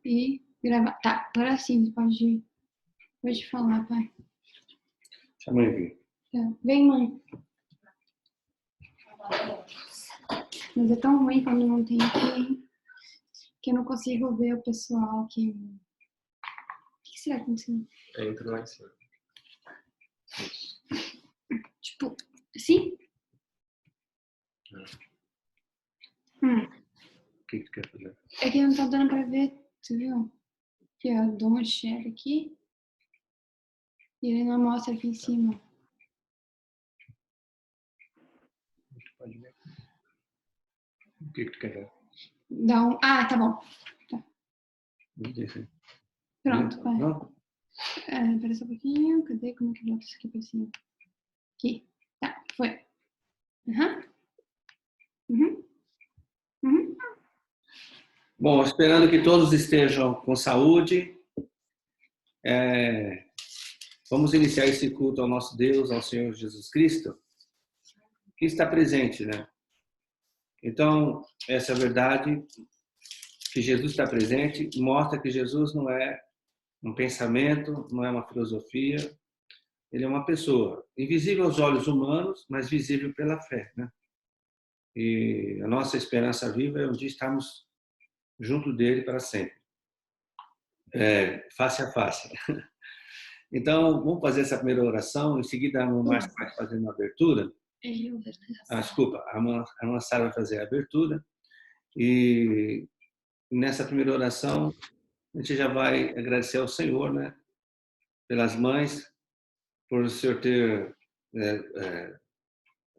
e gravar. Tá, agora sim, pode falar, pai. Chama ele aqui. Tá. Vem, mãe. Mas é tão ruim quando não tem aqui, hein? Que eu não consigo ver o pessoal aqui. O que será acontecendo? Entra lá em cima. Tipo, assim? O que tu quer fazer? É que não tá dando pra ver, tu viu? Aqui, ó, eu dou um share aqui. E ele não mostra aqui em cima. Pode ver. O que tu quer ver? Dá um... Ah, tá bom. Me diz aí. Pronto, pai. Não? Espera só um pouquinho. Cadê? Como é que eu boto isso aqui pra cima? Aqui. Tá, foi. Bom, esperando que todos estejam com saúde, vamos iniciar esse culto ao nosso Deus, ao Senhor Jesus Cristo, que está presente, né? Então, essa verdade, que Jesus está presente, mostra que Jesus não é um pensamento, não é uma filosofia, ele é uma pessoa, invisível aos olhos humanos, mas visível pela fé, né? E a nossa esperança viva é um dia estarmos junto dele para sempre, face a face. Então, vamos fazer essa primeira oração, em seguida a irmã Márcia vai fazer uma abertura. Desculpa, a irmã Sara vai fazer a abertura, e nessa primeira oração a gente já vai agradecer ao Senhor, né, pelas mães, por o Senhor ter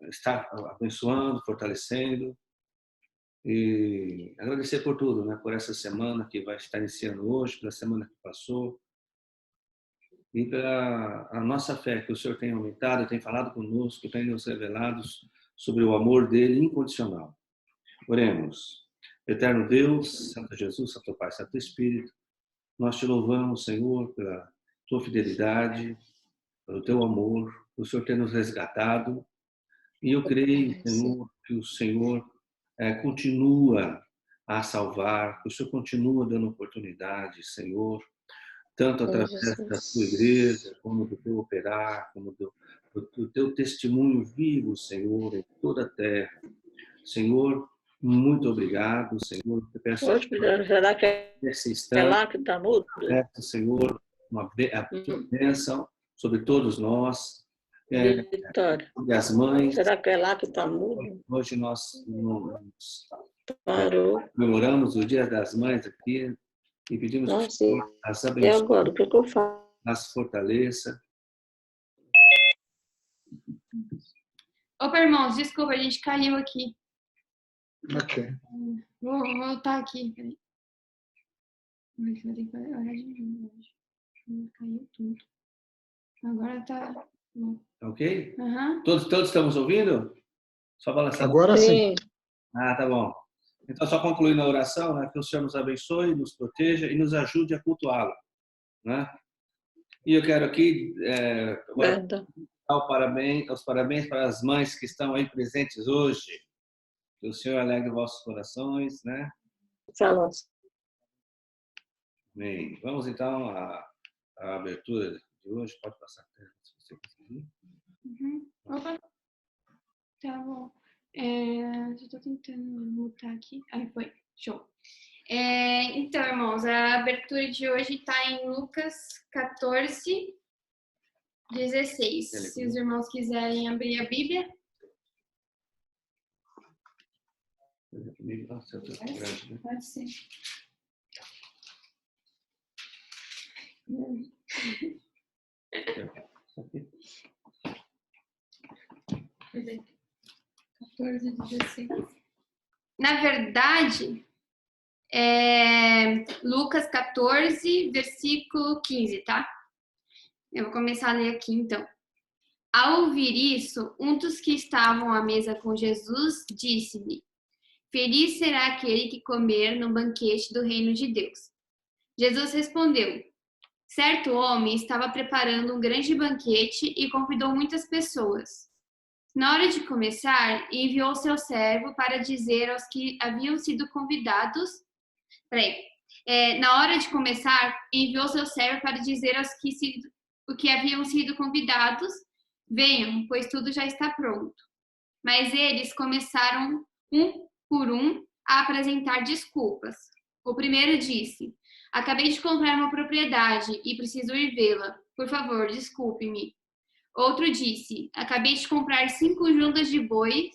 estar abençoando, fortalecendo, e agradecer por tudo, né, por essa semana que vai estar iniciando hoje, pela semana que passou, e pela a nossa fé, que o Senhor tem aumentado, tem falado conosco, tem nos revelado sobre o amor dele incondicional. Oremos. Eterno Deus, Santo Jesus, Santo Pai, Santo Espírito, nós te louvamos, Senhor, pela tua fidelidade, pelo teu amor, por o Senhor ter nos resgatado. E eu creio, Senhor, que o Senhor continua a salvar, que o Senhor continua dando oportunidade, Senhor, tanto através da tua igreja, como do teu operar, como do teu testemunho vivo, Senhor, em toda a terra. Senhor, muito obrigado, Senhor. Eu peço será que é lá que está mudo? Peço, Senhor, a tua bênção sobre todos nós. Vitória. Sobre as mães. Será que é lá que está mudo? Hoje nós Parou. comemoramos o Dia das Mães aqui e pedimos que o Senhor as E abençoe, agora, o que eu faço? as fortaleça. Opa, irmãos, desculpa, a gente caiu aqui. Ok. Vou voltar aqui, peraí. Vai ter que olhar de novo hoje. Caiu tudo. Agora tá bom. Ok? Aham. Todos estamos ouvindo? Só balançando. Agora sim. Ah, tá bom. Então, só concluindo a oração, né, que o Senhor nos abençoe, nos proteja e nos ajude a cultuá-lo, né? E eu quero aqui dar os parabéns para as mães que estão aí presentes hoje. Que o Senhor alegre vossos corações, né? Bem, vamos então à abertura de hoje. Pode passar a tela, se você conseguir. Opa. Tá bom. Já tô tentando voltar aqui. Aí foi. Show. Então, irmãos, a abertura de hoje está em Lucas 14, 16. Se os irmãos quiserem abrir a Bíblia. Pode ser. Cadê? 14, 16. Na verdade, Lucas 14, versículo 15, tá? Eu vou começar a ler aqui, então. Ao ouvir isso, um dos que estavam à mesa com Jesus disse-lhe: Feliz será aquele que comer no banquete do reino de Deus. Jesus respondeu: Certo homem estava preparando um grande banquete e convidou muitas pessoas. Na hora de começar, enviou seu servo para dizer aos que haviam sido convidados. Na hora de começar, enviou seu servo para dizer aos que haviam sido convidados: venham, pois tudo já está pronto. Mas eles começaram, um por um, a apresentar desculpas. O primeiro disse: acabei de comprar uma propriedade e preciso ir vê-la. Por favor, desculpe-me. Outro disse: acabei de comprar 5 juntas de bois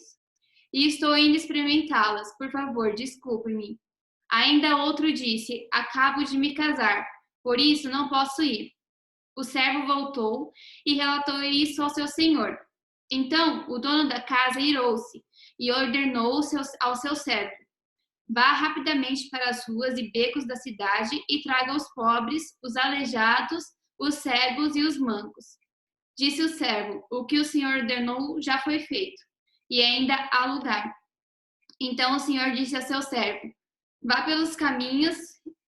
e estou indo experimentá-las. Por favor, desculpe-me. Ainda outro disse: acabo de me casar, por isso não posso ir. O servo voltou e relatou isso ao seu senhor. Então o dono da casa irou-se e ordenou ao seu servo: vá rapidamente para as ruas e becos da cidade e traga os pobres, os aleijados, os cegos e os mancos. Disse o servo: o que o senhor ordenou já foi feito, e ainda há lugar. Então o senhor disse a seu servo: vá pelos caminhos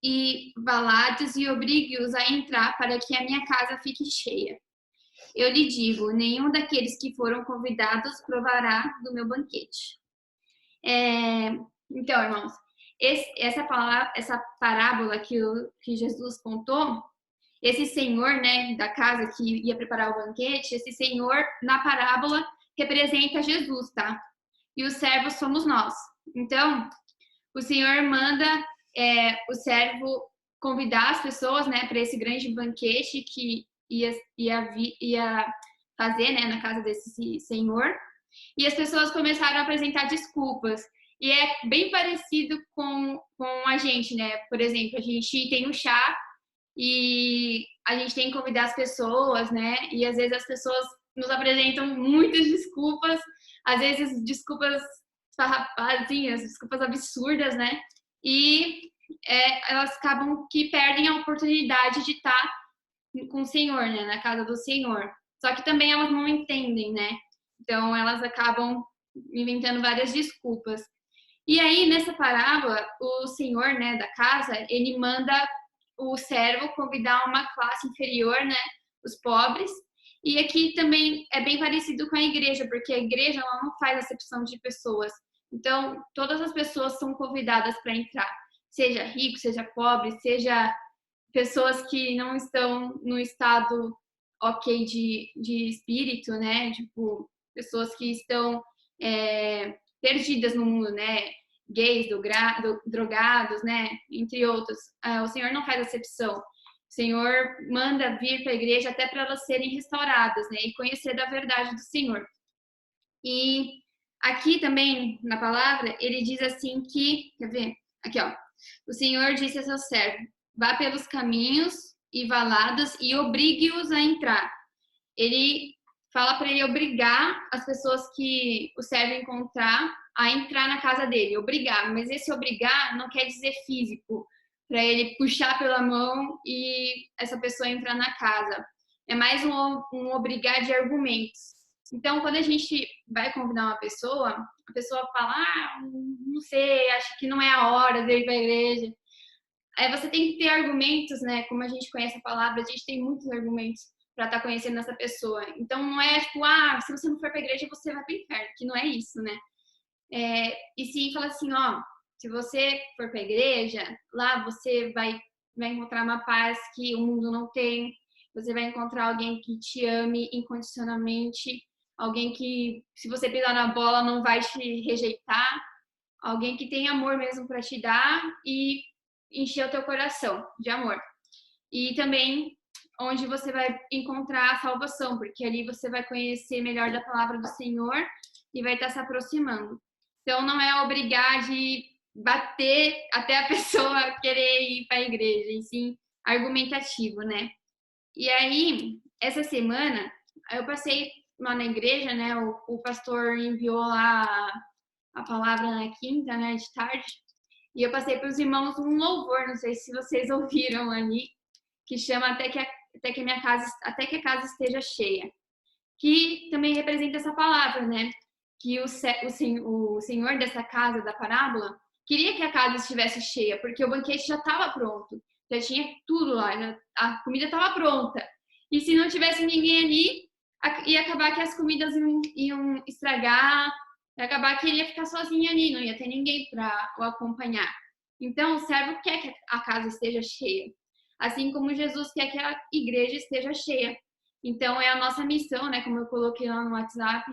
e valados e obrigue-os a entrar para que a minha casa fique cheia. Eu lhe digo, nenhum daqueles que foram convidados provará do meu banquete. Então, irmãos, essa parábola que Jesus contou, esse senhor, né, da casa que ia preparar o banquete, esse senhor, na parábola, representa Jesus, tá? E os servos somos nós. Então, o Senhor manda o servo convidar as pessoas, né, para esse grande banquete que ia fazer, né, na casa desse senhor. E as pessoas começaram a apresentar desculpas. E é bem parecido com a gente, né? Por exemplo, a gente tem um chá e a gente tem que convidar as pessoas, né? E às vezes as pessoas nos apresentam muitas desculpas, às vezes desculpas farrapazinhas, desculpas absurdas, né? E elas acabam que perdem a oportunidade de estar com o Senhor, né? Na casa do Senhor. Só que também elas não entendem, né? Então elas acabam inventando várias desculpas. E aí, nessa parábola, o senhor, né, da casa, ele manda o servo convidar uma classe inferior, né, os pobres. E aqui também é bem parecido com a igreja, porque a igreja ela não faz acepção de pessoas. Então, todas as pessoas são convidadas para entrar, seja rico, seja pobre, seja pessoas que não estão no estado ok de espírito, né, tipo, pessoas que estão perdidas no mundo, né? Gays, drogados, né? Entre outros. O Senhor não faz acepção. O Senhor manda vir para a igreja até para elas serem restauradas, né? E conhecer da verdade do Senhor. E aqui também, na palavra, ele diz assim que... Quer ver? Aqui, ó. O Senhor disse a seu servo: vá pelos caminhos e valados e obrigue-os a entrar. Ele fala para ele obrigar as pessoas que o servo encontrar a entrar na casa dele, obrigar. Mas esse obrigar não quer dizer físico, para ele puxar pela mão e essa pessoa entrar na casa. É mais um obrigar de argumentos. Então, quando a gente vai convidar uma pessoa, a pessoa fala: não sei, acho que não é a hora de ir para a igreja. Aí você tem que ter argumentos, né? Como a gente conhece a palavra, a gente tem muitos argumentos para estar conhecendo essa pessoa. Então, não é tipo, se você não for para a igreja, você vai para o inferno, que não é isso, né? E sim, fala assim, ó, se você for para a igreja, lá você vai encontrar uma paz que o mundo não tem, você vai encontrar alguém que te ame incondicionalmente, alguém que, se você pisar na bola, não vai te rejeitar, alguém que tem amor mesmo para te dar e encher o teu coração de amor. E também onde você vai encontrar a salvação, porque ali você vai conhecer melhor da palavra do Senhor e vai estar se aproximando. Então, não é obrigar de bater até a pessoa querer ir para a igreja, e sim argumentativo, né? E aí, essa semana, eu passei lá na igreja, né? O pastor enviou lá a palavra na quinta, né, de tarde, e eu passei para os irmãos um louvor, não sei se vocês ouviram ali, que chama até que a casa esteja cheia, que também representa essa palavra, né? Que o senhor dessa casa, da parábola, queria que a casa estivesse cheia, porque o banquete já estava pronto, já tinha tudo lá, a comida estava pronta. E se não tivesse ninguém ali, ia acabar que as comidas iam estragar, ia acabar que ele ia ficar sozinho ali, não ia ter ninguém para o acompanhar. Então, o servo quer que a casa esteja cheia, assim como Jesus quer que a igreja esteja cheia. Então, é a nossa missão, né, como eu coloquei lá no WhatsApp,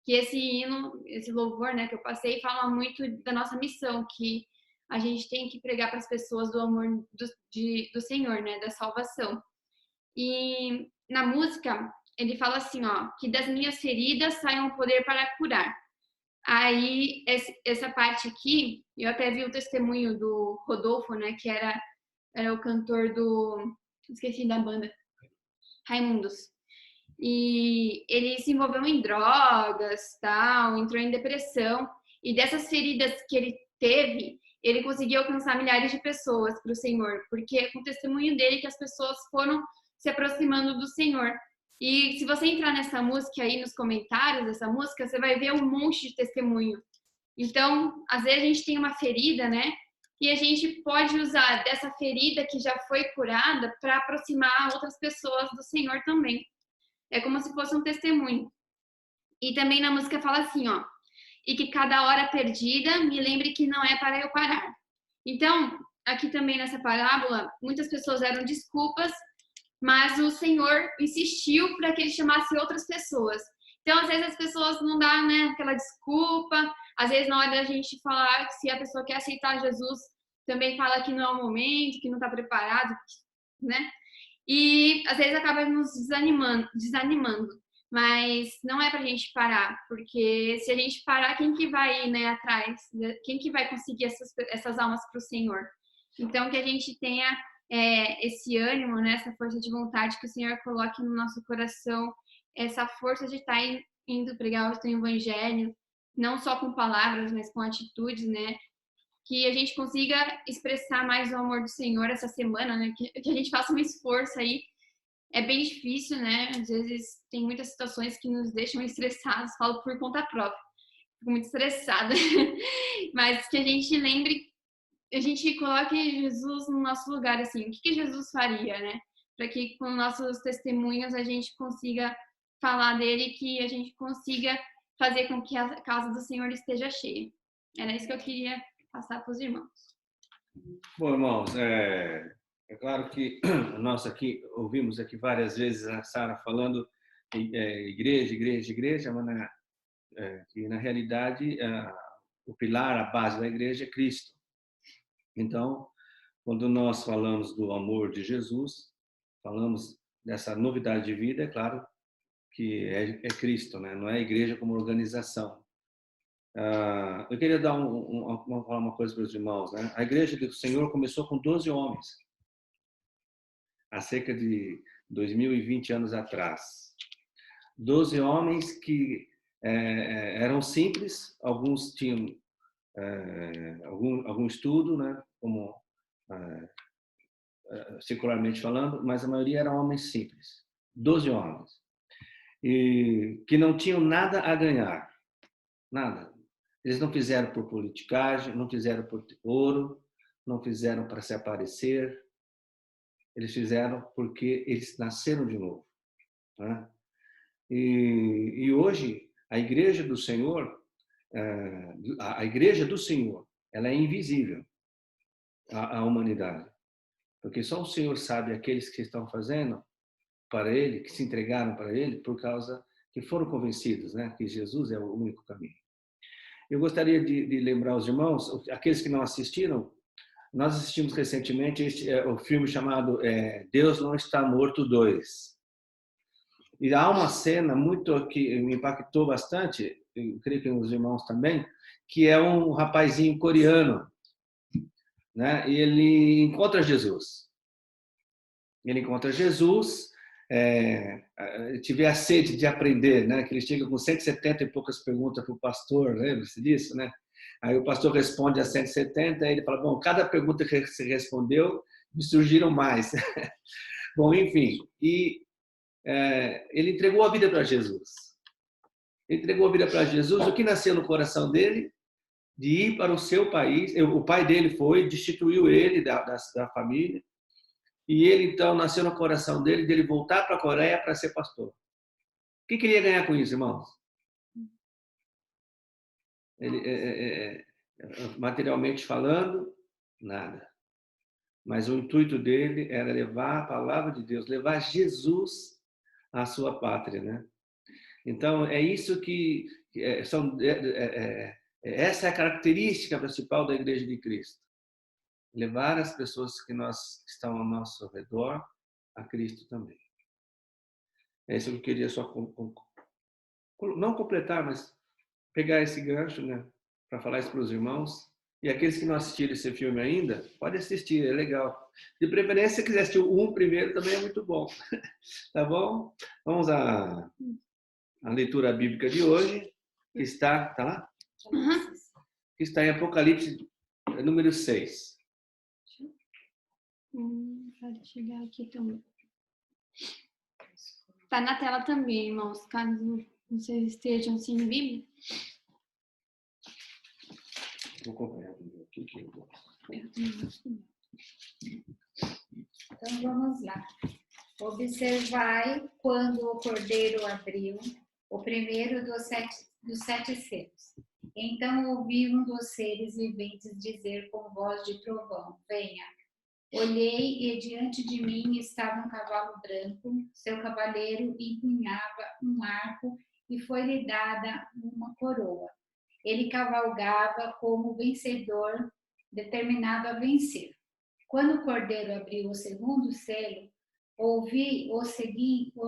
que esse hino, esse louvor, né, que eu passei, fala muito da nossa missão, que a gente tem que pregar para as pessoas do amor do Senhor, né, da salvação. E na música, ele fala assim, ó, que das minhas feridas saia um poder para curar. Aí, essa parte aqui, eu até vi o testemunho do Rodolfo, né, que era o cantor do... Esqueci da banda. Raimundos. E ele se envolveu em drogas, tal, entrou em depressão. E dessas feridas que ele teve, ele conseguiu alcançar milhares de pessoas para o Senhor, porque é com o testemunho dele que as pessoas foram se aproximando do Senhor. E se você entrar nessa música aí, nos comentários dessa música, você vai ver um monte de testemunho. Então, às vezes a gente tem uma ferida, né? E a gente pode usar dessa ferida que já foi curada para aproximar outras pessoas do Senhor também. É como se fosse um testemunho. E também na música fala assim, ó, e que cada hora perdida me lembre que não é para eu parar. Então, aqui também nessa parábola, muitas pessoas deram desculpas, mas o Senhor insistiu para que ele chamasse outras pessoas. Então, às vezes as pessoas não dão, né, aquela desculpa, às vezes na hora da gente falar que se a pessoa quer aceitar Jesus, também fala que não é o momento, que não está preparado, né? E às vezes acaba nos desanimando. Mas não é para a gente parar, porque se a gente parar, quem que vai ir, né, atrás? Quem que vai conseguir essas almas para o Senhor? Então, que a gente tenha esse ânimo, né, essa força de vontade, que o Senhor coloque no nosso coração, essa força de estar indo pregar o Evangelho, não só com palavras, mas com atitudes, né? Que a gente consiga expressar mais o amor do Senhor essa semana, né? Que a gente faça um esforço aí. É bem difícil, né? Às vezes tem muitas situações que nos deixam estressados, falo por conta própria. Fico muito estressada. Mas que a gente lembre, a gente coloque Jesus no nosso lugar, assim. O que Jesus faria, né? Para que com nossos testemunhos a gente consiga falar dele, que a gente consiga fazer com que a casa do Senhor esteja cheia. Era isso que eu queria passar para os irmãos. Bom, irmãos, é claro que nós aqui ouvimos aqui várias vezes a Sara falando igreja, igreja, igreja, mas que na realidade o pilar, a base da igreja é Cristo. Então, quando nós falamos do amor de Jesus, falamos dessa novidade de vida, é claro que é Cristo, né? Não é a igreja como organização. Eu queria dar falar uma coisa para os irmãos, né? A igreja do Senhor começou com 12 homens, há cerca de 2020 anos atrás. 12 homens que eram simples, alguns tinham algum estudo, né? Como secularmente falando, mas a maioria eram homens simples. 12 homens. E que não tinham nada a ganhar. Nada. Eles não fizeram por politicagem, não fizeram por ouro, não fizeram para se aparecer. Eles fizeram porque eles nasceram de novo. Né? E hoje, a igreja do Senhor, ela é invisível à humanidade. Porque só o Senhor sabe aqueles que estão fazendo para Ele, que se entregaram para Ele, por causa que foram convencidos, né, que Jesus é o único caminho. Eu gostaria de lembrar os irmãos, aqueles que não assistiram, nós assistimos recentemente o filme chamado Deus Não Está Morto 2. E há uma cena muito que me impactou bastante, eu creio que os irmãos também, que é um rapazinho coreano, né? E ele encontra Jesus. Ele encontra Jesus, tiver a sede de aprender, né? Que ele chega com 170 e poucas perguntas para o pastor, lembra-se disso, né? Aí o pastor responde a 170, aí ele fala, bom, cada pergunta que você respondeu, me surgiram mais. Bom, enfim, e ele entregou a vida para Jesus. Ele entregou a vida para Jesus, o que nasceu no coração dele? De ir para o seu país. O pai dele foi, destituiu ele da família, e ele, então, nasceu no coração dele voltar para a Coreia para ser pastor. O que queria ganhar com isso, irmãos? Ele, materialmente falando, nada. Mas o intuito dele era levar a palavra de Deus, levar Jesus à sua pátria, né? Então, é isso que essa é a característica principal da Igreja de Cristo. Levar as pessoas que estão ao nosso redor a Cristo também. É isso que eu queria só não completar, mas pegar esse gancho, né, para falar isso para os irmãos. E aqueles que não assistiram esse filme ainda, pode assistir, é legal. De preferência, se quiser assistir o 1 primeiro, também é muito bom. Tá bom? Vamos à leitura bíblica de hoje, que está lá? Uhum. Que está em Apocalipse, número 6. Pode chegar aqui também. Está na tela também, irmãos, caso vocês estejam sem Bíblia. Vou acompanhar aqui. Então vamos lá. Observai quando o cordeiro abriu o primeiro dos sete selos. Então ouvi um dos seres viventes dizer com voz de trovão: venha. Olhei e diante de mim estava um cavalo branco, seu cavaleiro empunhava um arco e foi-lhe dada uma coroa. Ele cavalgava como vencedor, determinado a vencer. Quando o cordeiro abriu o segundo selo, ouvi o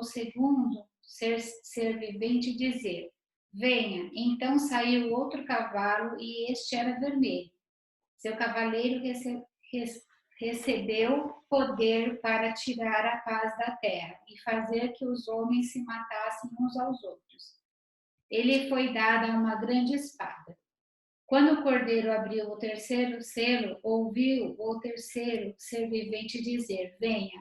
segundo ser vivente dizer: venha. Então saiu outro cavalo e este era vermelho. Seu cavaleiro recebeu poder para tirar a paz da terra e fazer que os homens se matassem uns aos outros. Ele foi dado uma grande espada. Quando o cordeiro abriu o terceiro selo, ouviu o terceiro ser vivente dizer: venha.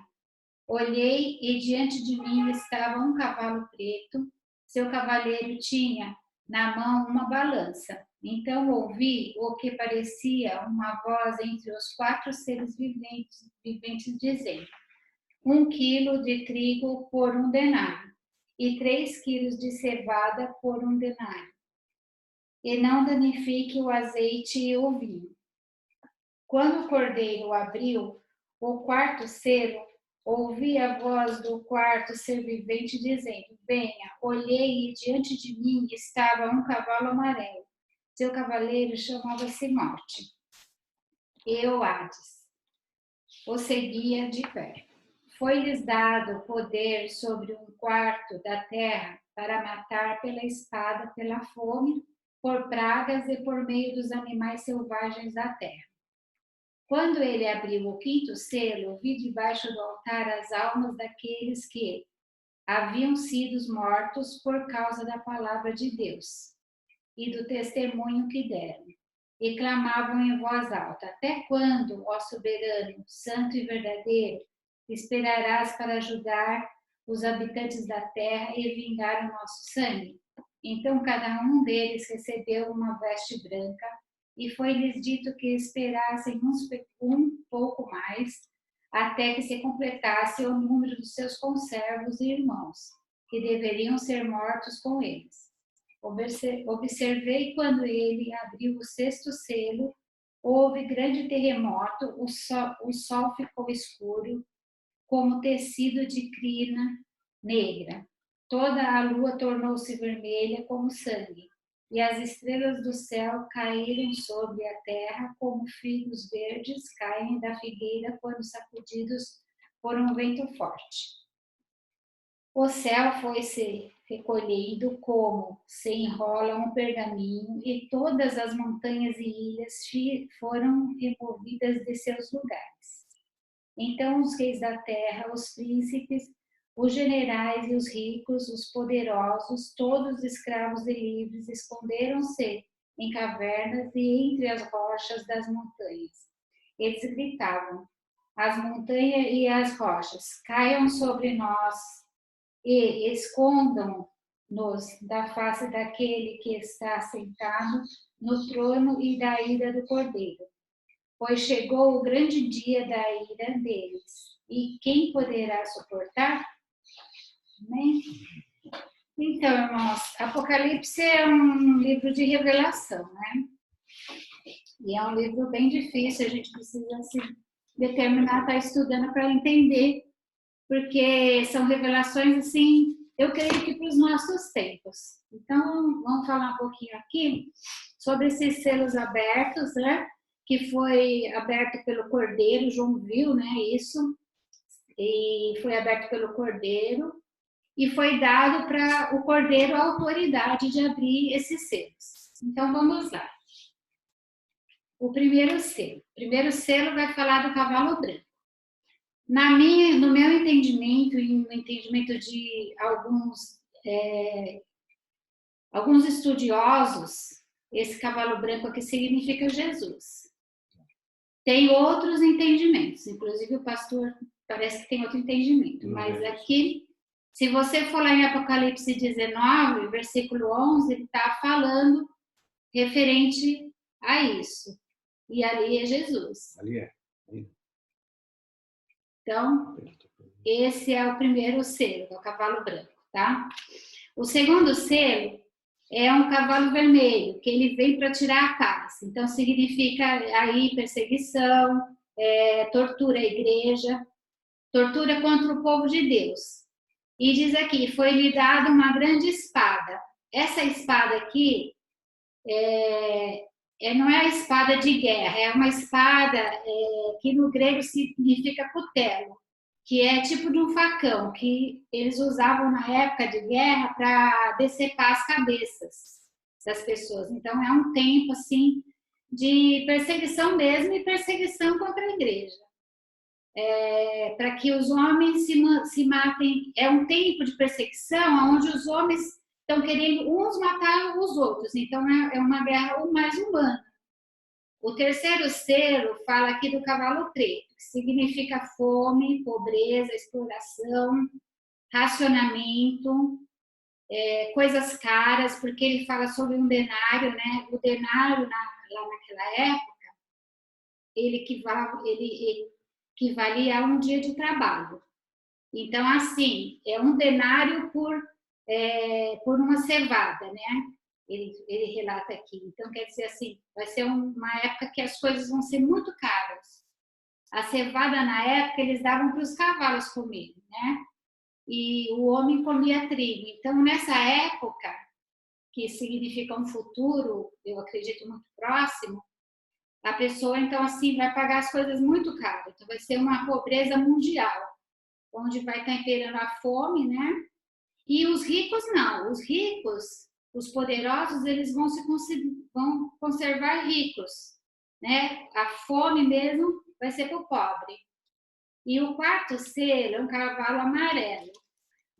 Olhei e diante de mim estava um cavalo preto. Seu cavaleiro tinha na mão uma balança. Então ouvi o que parecia uma voz entre os 4 seres viventes dizendo: 1 quilo de trigo por 1 denário, e 3 quilos de cevada por 1 denário. E não danifique o azeite e o vinho. Quando o cordeiro abriu o quarto selo, ouvi a voz do quarto ser vivente dizendo: venha. Olhei e diante de mim estava um cavalo amarelo. Seu cavaleiro chamava-se Morte. E o Hades o seguia de perto. Foi-lhes dado poder sobre 1/4 da terra para matar pela espada, pela fome, por pragas e por meio dos animais selvagens da terra. Quando ele abriu o 5º selo, vi debaixo do altar as almas daqueles que haviam sido mortos por causa da palavra de Deus e do testemunho que deram. E clamavam em voz alta: até quando, ó soberano, santo e verdadeiro, esperarás para ajudar os habitantes da terra e vingar o nosso sangue? Então cada um deles recebeu uma veste branca, e foi-lhes dito que esperassem um pouco mais, até que se completasse o número dos seus conservos e irmãos, que deveriam ser mortos com eles. Observei quando ele abriu o 6º selo, houve grande terremoto, o sol ficou escuro, como tecido de crina negra. Toda a lua tornou-se vermelha como sangue, e as estrelas do céu caíram sobre a terra como figos verdes caem da figueira quando sacudidos por um vento forte. O céu foi-se recolhendo como se enrola um pergaminho, e todas as montanhas e ilhas foram removidas de seus lugares. Então os reis da terra, os príncipes, os generais e os ricos, os poderosos, todos escravos e livres, esconderam-se em cavernas e entre as rochas das montanhas. Eles gritavam: as montanhas e as rochas, caiam sobre nós e escondam-nos da face daquele que está sentado no trono e da ira do Cordeiro. Pois chegou o grande dia da ira deles. E quem poderá suportar? Amém? Então, irmãos, Apocalipse é um livro de revelação, né? E é um livro bem difícil, a gente precisa se determinar, estar estudando para entender, porque são revelações, assim, eu creio que para os nossos tempos. Então, vamos falar um pouquinho aqui sobre esses selos abertos, né? Que foi aberto pelo Cordeiro, João viu, né? Isso. E foi aberto pelo Cordeiro. E foi dado para o Cordeiro a autoridade de abrir esses selos. Então, vamos lá. O primeiro selo. O primeiro selo vai falar do cavalo branco. No meu entendimento e no entendimento de alguns estudiosos, esse cavalo branco aqui significa Jesus. Tem outros entendimentos, inclusive o pastor parece que tem outro entendimento, mas aqui, se você for lá em Apocalipse 19, versículo 11, ele está falando referente a isso. E ali é Jesus. Ali é. Então, esse é o primeiro selo, é o cavalo branco, tá? O segundo selo é um cavalo vermelho, que ele vem para tirar a paz. Então, significa aí perseguição, tortura à igreja, tortura contra o povo de Deus. E diz aqui, foi-lhe dada uma grande espada. Essa espada aqui não é a espada de guerra, é uma espada que no grego significa cutelo, que é tipo de um facão que eles usavam na época de guerra para decepar as cabeças das pessoas. Então é um tempo assim de perseguição mesmo e perseguição contra a igreja. Para que os homens se matem, é um tempo de perseguição onde os homens estão querendo uns matar os outros, então é uma guerra mais humana. O terceiro selo fala aqui do cavalo preto, que significa fome, pobreza, exploração, racionamento, coisas caras, porque ele fala sobre um denário, né? O denário, lá naquela época, ele equivalia a um dia de trabalho. Então, assim, é um denário por uma cevada, né? Ele relata aqui. Então, quer dizer assim, vai ser uma época que as coisas vão ser muito caras. A cevada, na época, eles davam para os cavalos comerem, né? E o homem comia trigo. Então, nessa época, que significa um futuro, eu acredito, muito próximo, a pessoa, então, assim, vai pagar as coisas muito caras. Então, vai ser uma pobreza mundial, onde vai estar imperando a fome, né? E os ricos, não. Os ricos, os poderosos, eles vão conservar ricos, né? A fome mesmo vai ser para o pobre. E o quarto selo é um cavalo amarelo.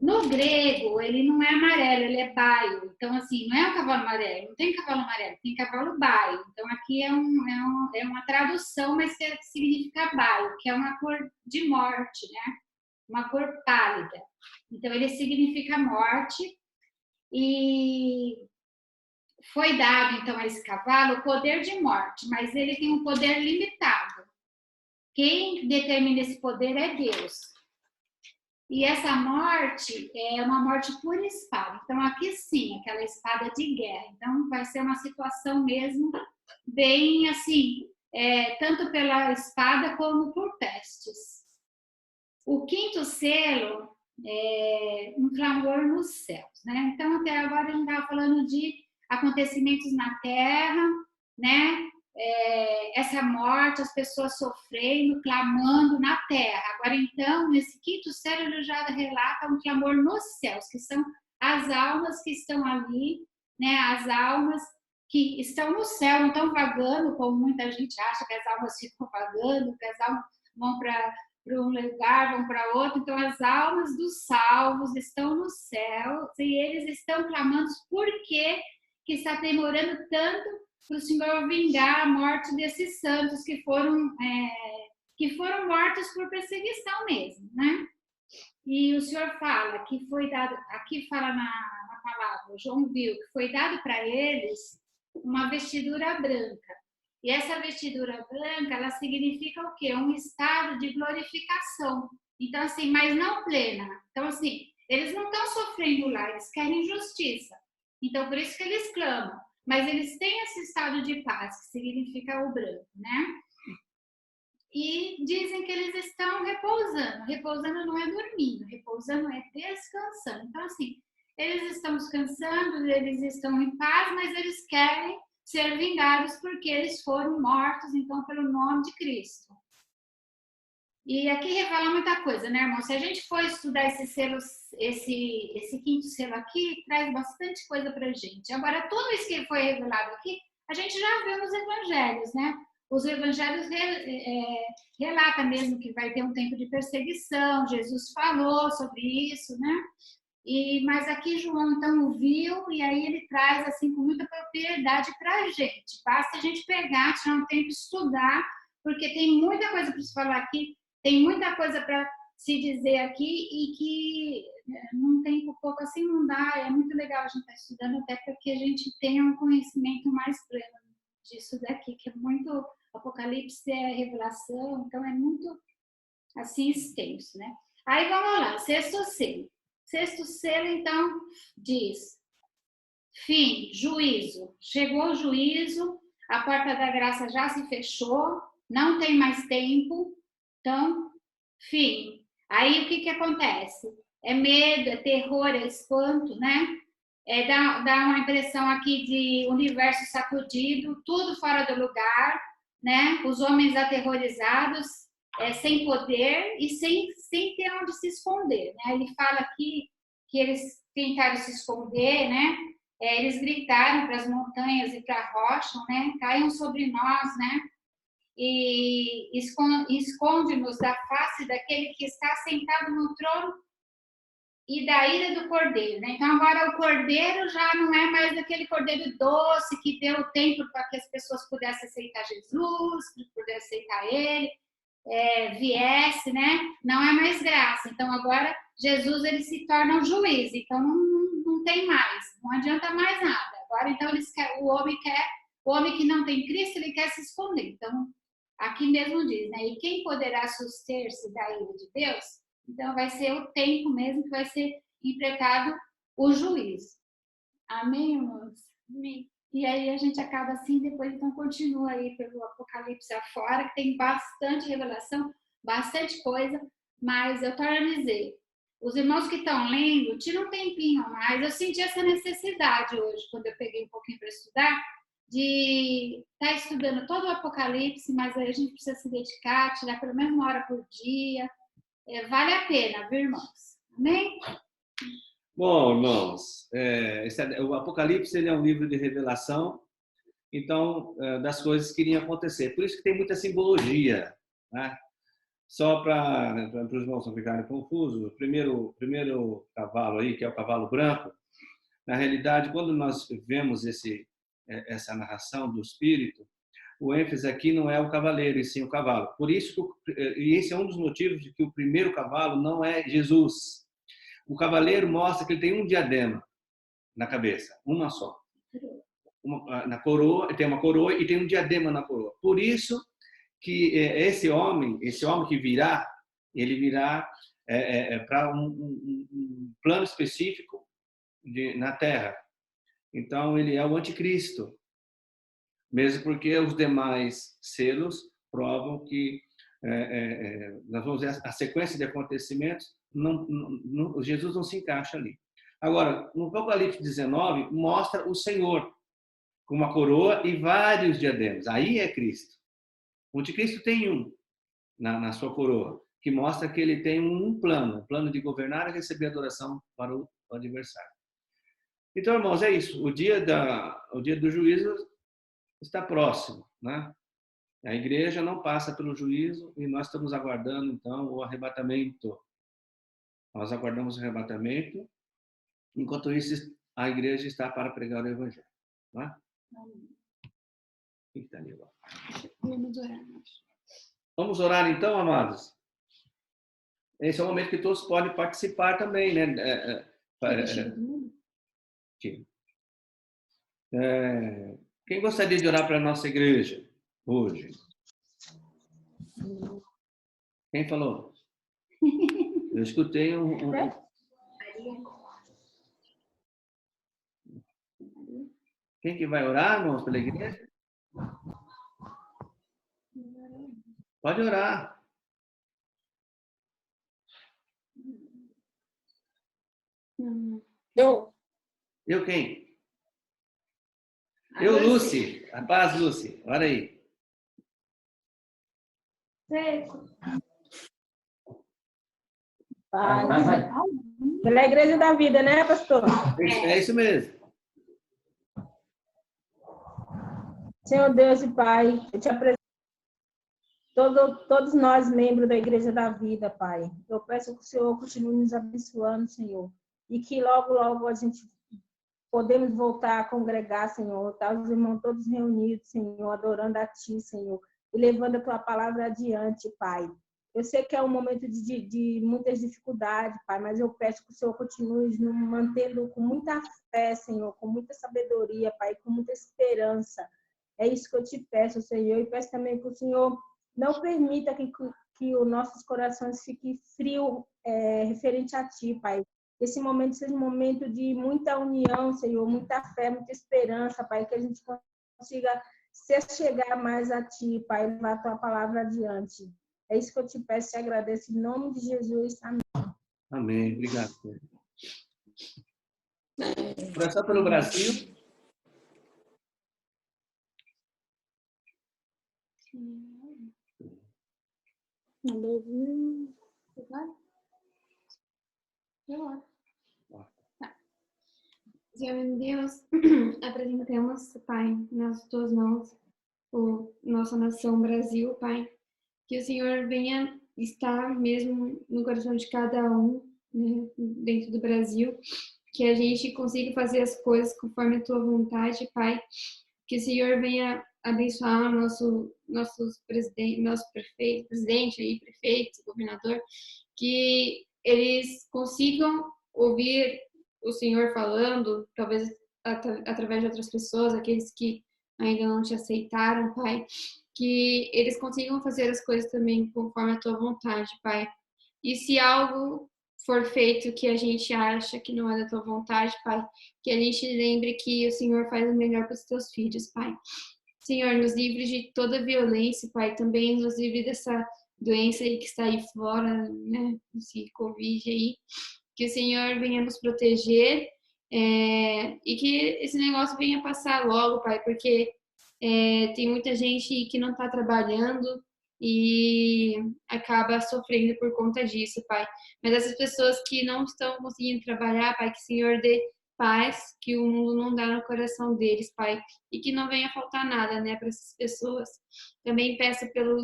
No grego, ele não é amarelo, ele é baio. Então, assim, não é um cavalo amarelo, não tem cavalo amarelo, tem cavalo baio. Então, aqui é uma tradução, mas que significa baio, que é uma cor de morte, né? Uma cor pálida. Então, ele significa morte. E foi dado, então, a esse cavalo o poder de morte, mas ele tem um poder limitado. Quem determina esse poder é Deus. E essa morte é uma morte por espada. Então, aqui sim, aquela espada de guerra. Então, vai ser uma situação mesmo bem assim, tanto pela espada como por pestes. O quinto selo é um clamor nos céus, né? Então, até agora a gente estava falando de acontecimentos na terra, né? Essa morte, as pessoas sofrendo, clamando na terra. Agora, então, nesse quinto selo, ele já relata um clamor nos céus, que são as almas que estão ali, né? As almas que estão no céu, não estão vagando, como muita gente acha que as almas ficam vagando, que as almas vão para um lugar, vão para outro. Então, as almas dos salvos estão no céu e eles estão clamando por que está demorando tanto para o Senhor vingar a morte desses santos que foram mortos por perseguição mesmo, né? E o Senhor fala que foi dado, aqui fala na palavra, João viu, que foi dado para eles uma vestidura branca. E essa vestidura branca, ela significa o quê? Um estado de glorificação. Então, assim, mas não plena. Então, assim, eles não estão sofrendo lá, eles querem justiça. Então, por isso que eles clamam. mas eles têm esse estado de paz, que significa o branco, né? E dizem que eles estão repousando. Repousando não é dormindo, repousando é descansando. Então, assim, eles estão descansando, eles estão em paz, mas eles querem ser vingados porque eles foram mortos, então, pelo nome de Cristo. E aqui revela muita coisa, né, irmão? Se a gente for estudar esse selo, esse quinto selo aqui, traz bastante coisa pra gente. Agora, tudo isso que foi revelado aqui, a gente já viu nos evangelhos, né? Os evangelhos relatam mesmo que vai ter um tempo de perseguição, Jesus falou sobre isso, né? Mas aqui João, então, viu, e aí ele traz, assim, com muita propriedade pra gente. Basta a gente pegar, tirar um tempo, estudar, porque tem muita coisa para se falar aqui, tem muita coisa para se dizer aqui e que num tempo pouco assim não dá. É muito legal a gente estar estudando, até para que a gente tenha um conhecimento mais pleno disso daqui, que é muito... Apocalipse é revelação, então é muito, assim, extenso, né? Aí vamos lá, sexto selo. Sexto selo, então, diz: fim, juízo. Chegou o juízo, a porta da graça já se fechou, não tem mais tempo, então, fim. Aí o que acontece? É medo, é terror, é espanto, né? Dá uma impressão aqui de universo sacudido, tudo fora do lugar, né? Os homens aterrorizados, sem poder e sem ter onde se esconder, né? Ele fala aqui que eles tentaram se esconder, né? Eles gritaram para as montanhas e para a rocha, né? Caiam sobre nós, né? E esconde-nos da face daquele que está sentado no trono e da ira do cordeiro, né? Então agora o cordeiro já não é mais aquele cordeiro doce que deu tempo para que as pessoas pudessem aceitar Jesus, que pudessem aceitar ele, viesse, né? Não é mais graça. Então agora Jesus ele se torna o juiz, então não tem mais, não adianta mais nada. Agora então o homem que não tem Cristo, ele quer se esconder. Então aqui mesmo diz, né? E quem poderá suster-se da ira de Deus? Então, vai ser o tempo mesmo que vai ser empregado o juízo. Amém, irmãos? Amém. E aí a gente acaba assim, depois então continua aí pelo Apocalipse afora, que tem bastante revelação, bastante coisa, mas eu torno a dizer, os irmãos que estão lendo, tira um tempinho mais. Eu senti essa necessidade hoje, quando eu peguei um pouquinho para estudar, de estar estudando todo o Apocalipse, mas aí a gente precisa se dedicar, tirar pelo menos 1 hora por dia. Vale a pena, viu, irmãos? Amém? Bom, irmãos, o Apocalipse ele é um livro de revelação, então, das coisas que iriam acontecer. Por isso que tem muita simbologia, né? Só para os irmãos não ficarem confusos, o primeiro cavalo aí, que é o cavalo branco, na realidade, quando nós vemos essa narração do Espírito, o ênfase aqui não é o cavaleiro, e sim o cavalo. Por isso, e esse é um dos motivos de que o primeiro cavalo não é Jesus. O cavaleiro mostra que ele tem um diadema na cabeça, uma só. Na coroa, tem uma coroa e tem um diadema na coroa. Por isso que esse homem que virá, ele virá para um plano específico na Terra. Então, ele é o anticristo. Mesmo porque os demais selos provam que nós vamos ver a sequência de acontecimentos, Jesus não se encaixa ali. Agora, no Apocalipse 19, mostra o Senhor com uma coroa e vários diademas. Aí é Cristo. O anticristo tem um na sua coroa, que mostra que ele tem um plano de governar e receber adoração para o adversário. Então, irmãos, é isso. O dia do juízo está próximo, né? A igreja não passa pelo juízo e nós estamos aguardando, então, o arrebatamento. Nós aguardamos o arrebatamento, enquanto isso, a igreja está para pregar o evangelho. Né? Tá ali, vamos orar, então, amados? Esse é o momento que todos podem participar também, né? Quem gostaria de orar para a nossa igreja hoje? Quem falou? Eu escutei Quem que vai orar, irmãos, pela igreja? Pode orar. Eu quem? Eu, Lucy. A paz, Lucy. Olha aí. Pela Igreja da Vida, né, pastor? É isso mesmo. Senhor Deus e Pai, eu te apresento todos nós, membros da Igreja da Vida, Pai. Eu peço que o Senhor continue nos abençoando, Senhor. E que logo, logo a gente podemos voltar a congregar, Senhor. Tá os irmãos todos reunidos, Senhor, adorando a Ti, Senhor. E levando a Tua palavra adiante, Pai. Eu sei que é um momento de muitas dificuldades, Pai, mas eu peço que o Senhor continue nos mantendo com muita fé, Senhor, com muita sabedoria, Pai, com muita esperança. É isso que eu te peço, Senhor. E peço também que o Senhor não permita que os nossos corações fiquem frios referente a Ti, Pai. Esse momento seja um momento de muita união, Senhor, muita fé, muita esperança, Pai, que a gente consiga se chegar mais a Ti, Pai, levar a Tua palavra adiante. É isso que eu te peço e agradeço em nome de Jesus. Amém. Amém. Obrigado. Começar pelo Brasil. Senhor Deus, apresentamos, Pai, nas tuas mãos, nossa nação Brasil, Pai. Que o Senhor venha estar mesmo no coração de cada um, né, dentro do Brasil. Que a gente consiga fazer as coisas conforme a tua vontade, Pai. Que o Senhor venha abençoar nosso presidente aí, prefeito, governador, que eles consigam ouvir o Senhor falando, talvez através de outras pessoas, aqueles que ainda não te aceitaram, Pai, que eles consigam fazer as coisas também conforme a tua vontade, Pai. E se algo for feito que a gente acha que não é da tua vontade, Pai, que a gente lembre que o Senhor faz o melhor para os teus filhos, Pai. Senhor, nos livre de toda violência, Pai, também nos livre dessa doença aí que está aí fora, né, esse Covid aí, que o Senhor venha nos proteger e que esse negócio venha passar logo, Pai, porque tem muita gente que não está trabalhando e acaba sofrendo por conta disso, Pai. Mas essas pessoas que não estão conseguindo trabalhar, Pai, que o Senhor dê paz que o mundo não dá no coração deles, Pai, e que não venha faltar nada, né, para essas pessoas. Também peço que o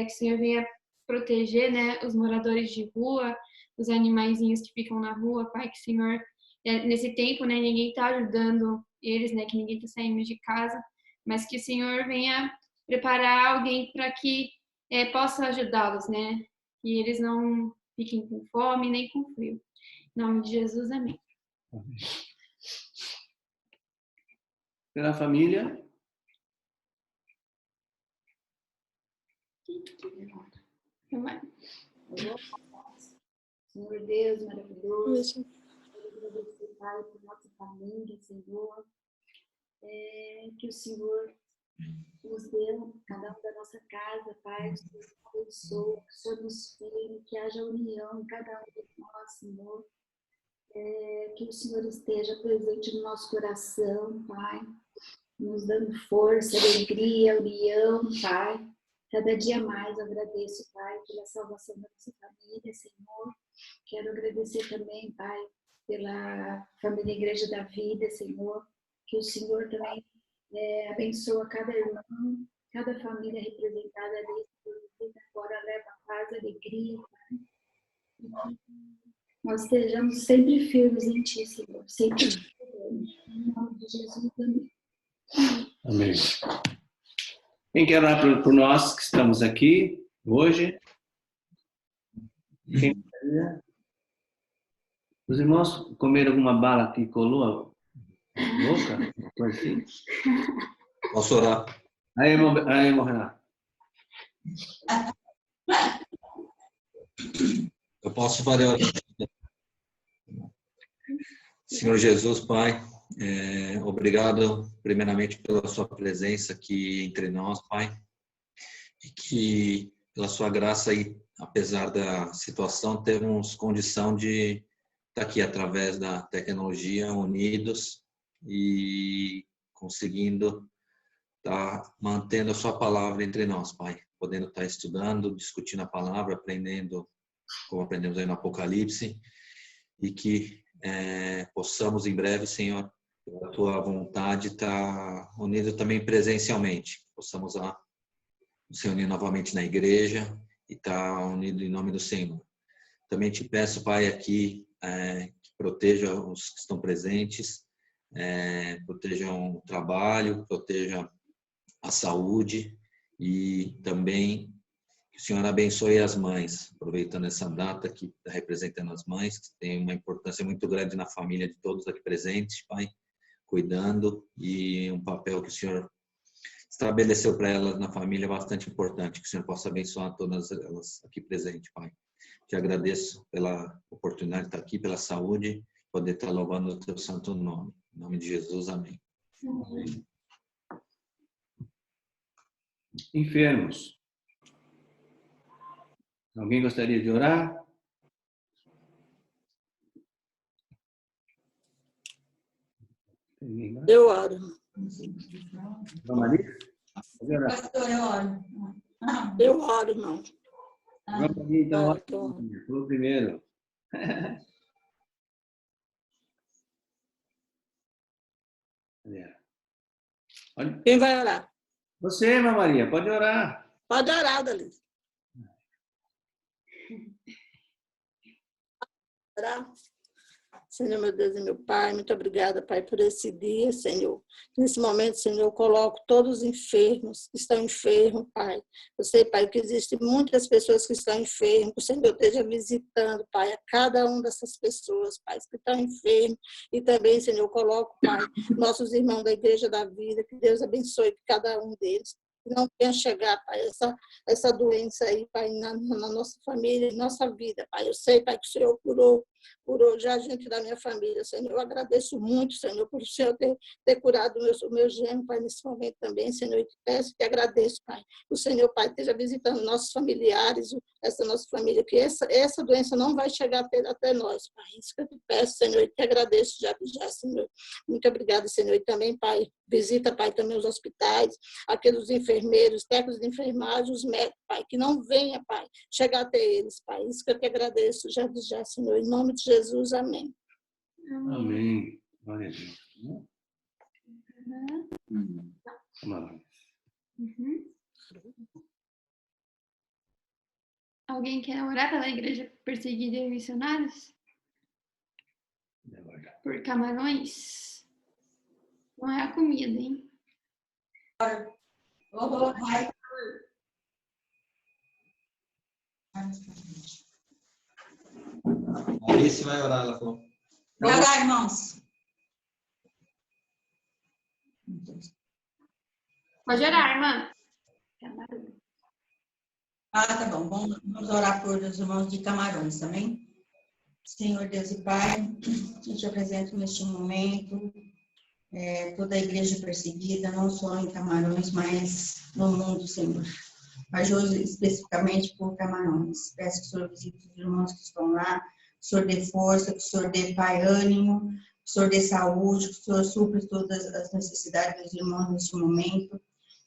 Senhor venha proteger, né, os moradores de rua, os animaizinhos que ficam na rua, Pai, que o Senhor, nesse tempo, né, ninguém está ajudando eles, né, que ninguém está saindo de casa, mas que o Senhor venha preparar alguém para que possa ajudá-los, né, que eles não fiquem com fome nem com frio. Em nome de Jesus, amém. Pela família. Senhor Deus maravilhoso, agradecer, Pai, por nossa família, Senhor, que o Senhor nos deu, cada um da nossa casa, Pai, que o Senhor nos abençoe, que o Senhor nos firme, que haja união em cada um de nós, Senhor, que o Senhor esteja presente no nosso coração, Pai, nos dando força, alegria, união, Pai. Cada dia mais eu agradeço, Pai, pela salvação da nossa família, Senhor. Quero agradecer também, Pai, pela família Igreja da Vida, Senhor. Que o Senhor também abençoa cada irmão, cada família representada ali. Agora leva paz, alegria, Pai. Nós estejamos sempre firmes em Ti, Senhor. Sempre firmes. Em nome de Jesus, amém. Amém. Quem quer orar por nós que estamos aqui hoje? Quem quer? Os irmãos comeram alguma bala que colou a boca? Coisa assim? Posso orar? Aí, irmão Renato. Eu posso fazer a oração. Senhor Jesus, Pai, Obrigado, primeiramente, pela sua presença aqui entre nós, Pai, e que, pela sua graça, e apesar da situação, temos condição de estar aqui através da tecnologia, unidos e conseguindo estar mantendo a sua palavra entre nós, Pai, podendo estar estudando, discutindo a palavra, aprendendo, como aprendemos aí no Apocalipse, e que possamos em breve, Senhor, a tua vontade estar unido também presencialmente, possamos nos reunir novamente na igreja e estar unido em nome do Senhor. Também te peço, Pai, aqui que proteja os que estão presentes, protejam o trabalho, proteja a saúde e também que o Senhor abençoe as mães, aproveitando essa data que está representando as mães, que tem uma importância muito grande na família de todos aqui presentes, Pai, cuidando, e um papel que o Senhor estabeleceu para elas na família bastante importante, que o Senhor possa abençoar todas elas aqui presentes, Pai. Te agradeço pela oportunidade de estar aqui, pela saúde, poder estar louvando o teu santo nome. Em nome de Jesus, amém. Amém. Enfermos. Alguém gostaria de orar? Eu oro. Vamos ali? Pastor, eu oro. Eu oro, não. Vamos ali, então. Foi o primeiro. Quem vai orar? Você, irmã Maria, pode orar. Pode orar, Dalisa. Orar. Senhor, meu Deus e meu Pai, muito obrigada, Pai, por esse dia, Senhor. Nesse momento, Senhor, eu coloco todos os enfermos que estão enfermos, Pai. Eu sei, Pai, que existem muitas pessoas que estão enfermas, que o Senhor esteja visitando, Pai, a cada uma dessas pessoas, Pai, que estão enfermos. E também, Senhor, eu coloco, Pai, nossos irmãos da Igreja da Vida, que Deus abençoe cada um deles. Que não venha chegar, Pai, essa doença aí, Pai, na nossa família, na nossa vida, Pai. Eu sei, Pai, que o Senhor curou já a gente da minha família, Senhor. Eu agradeço muito, Senhor, por o Senhor ter curado o meu genro, Pai, nesse momento também, Senhor. Eu te peço e te agradeço, Pai. O Senhor, Pai, esteja visitando nossos familiares, essa nossa família, que essa doença não vai chegar até nós, Pai. Isso que eu te peço, Senhor, e te agradeço já, Senhor. Muito obrigada, Senhor. E também, Pai, visita, Pai, também os hospitais, aqueles enfermeiros, técnicos de enfermagem, os médicos, Pai, que não venha, Pai, chegar até eles, Pai. Isso que eu te agradeço já, Senhor. Em nome de Jesus, amém. Amém. Glória a Deus. Alguém quer orar pela igreja perseguida e missionários? Por camarões? Não é a comida, hein? Vai. Alice vai orar, ela falou. Vai orar, irmãos. Pode orar, irmã. Tá bom. Vamos orar por os irmãos de Camarões também. Senhor Deus e Pai, eu te apresento neste momento toda a igreja perseguida, não só em Camarões, mas no mundo, Senhor. Mas hoje, especificamente por Camarões. Peço que o Senhor visite os irmãos que estão lá, que o Senhor dê força, que o Senhor dê, Pai, ânimo, que o Senhor dê saúde, que o Senhor supre todas as necessidades dos irmãos neste momento.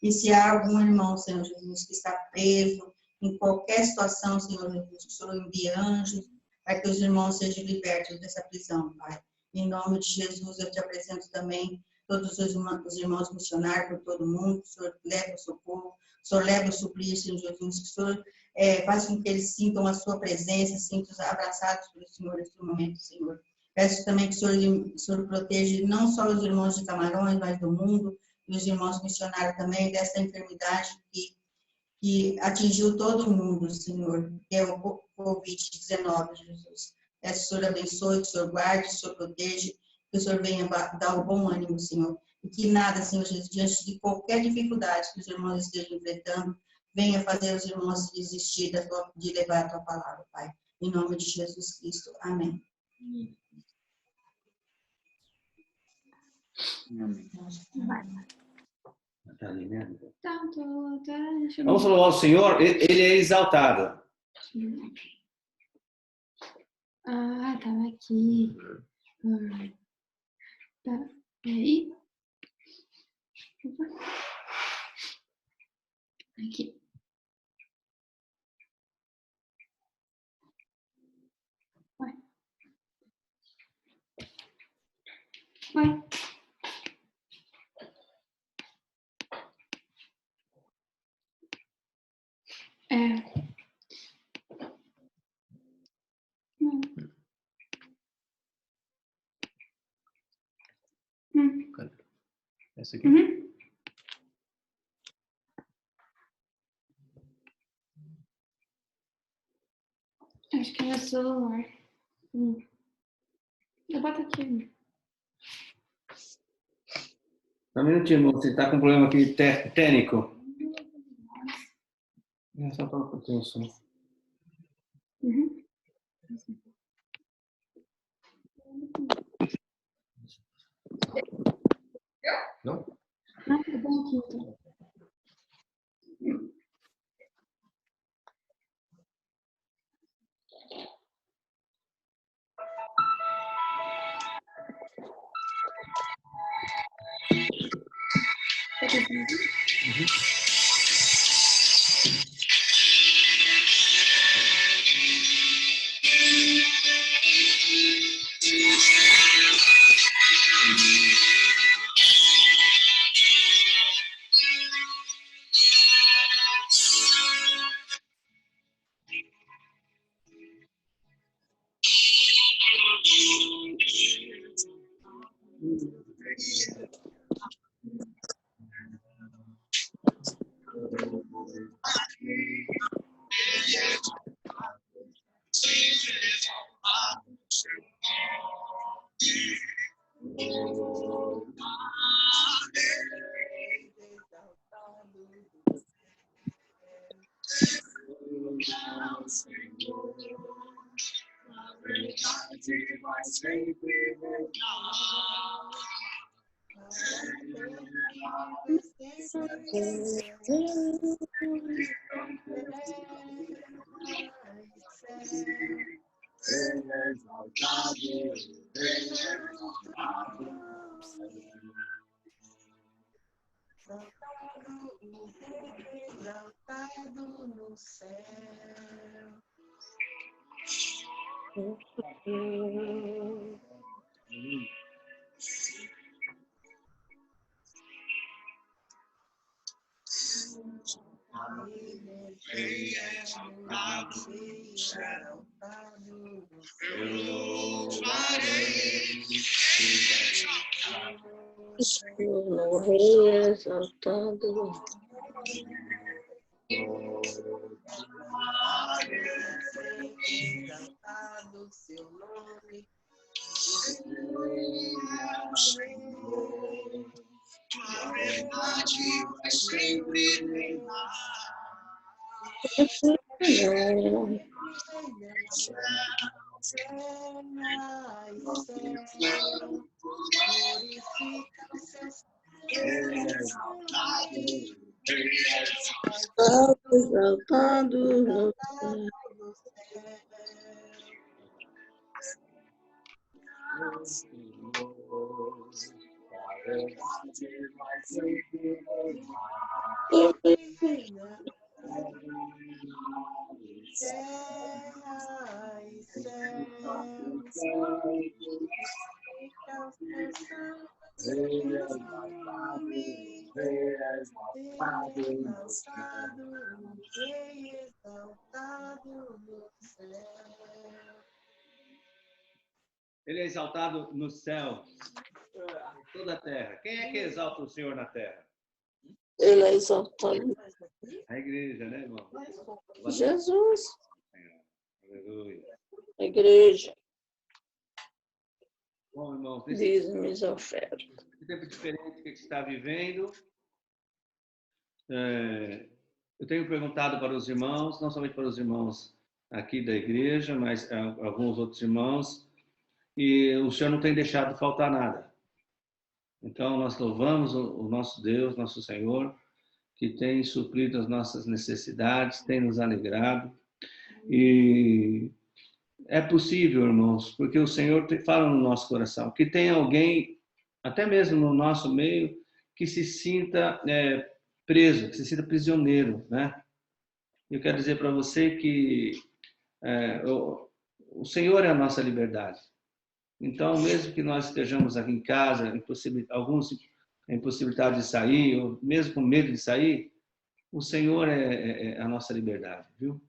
E se há algum irmão, Senhor Jesus, que está preso em qualquer situação, Senhor Jesus, que o Senhor envie anjos, para que os irmãos sejam libertos dessa prisão, Pai. Em nome de Jesus, eu te apresento também todos os irmãos missionários por todo mundo, que o Senhor leve o socorro, o Senhor leve o suprir, Senhor Jesus, que o Senhor faça com que eles sintam a sua presença, sintam abraçados pelo Senhor neste momento, Senhor. Peço também que o Senhor proteja não só os irmãos de Camarões, mas do mundo, e os irmãos missionários também, dessa enfermidade que atingiu todo mundo, Senhor, que é o Covid-19, Jesus. Peço que o Senhor abençoe, que o Senhor guarde, que o Senhor proteja, que o Senhor venha dar o bom ânimo, Senhor. E que nada, Senhor Jesus, diante de qualquer dificuldade que os irmãos estejam enfrentando, venha fazer os irmãos desistir de levar a tua palavra, Pai. Em nome de Jesus Cristo. Amém. Tá ali, né? Tá, deixa eu Vamos louvar o Senhor, ele é exaltado. Ah, tava aqui. Tá. Aí. Aqui. Vai. Vai. Não. Essa aqui. Uhum. Acho que é meu celular. Eu boto aqui. Um minutinho, você está com problema aqui técnico. É só para ter o som. Uhum. Não? Ah, tá bom aqui, então. Exaltado no céu. O Rei exaltado. Exaltado seu nome. Tua verdade vai sempre reinar. Exaltado no céu. Ele é exaltado no céu, em toda a terra. Quem é que exalta o Senhor na terra? Ele é exaltado. A igreja, né, irmão? Jesus. Aleluia. A igreja. Bom, irmãos, Dízimos e ofertas. Esse tempo diferente que você está vivendo, eu tenho perguntado para os irmãos, não somente para os irmãos aqui da igreja, mas alguns outros irmãos, e o Senhor não tem deixado faltar nada. Então, nós louvamos o nosso Deus, nosso Senhor, que tem suprido as nossas necessidades, tem nos alegrado. E é possível, irmãos, porque o Senhor fala no nosso coração, que tem alguém, até mesmo no nosso meio, que se sinta preso, que se sinta prisioneiro, né? Eu quero dizer para você que o Senhor é a nossa liberdade. Então, mesmo que nós estejamos aqui em casa, alguns em impossibilidade de sair, ou mesmo com medo de sair, o Senhor é a nossa liberdade, viu?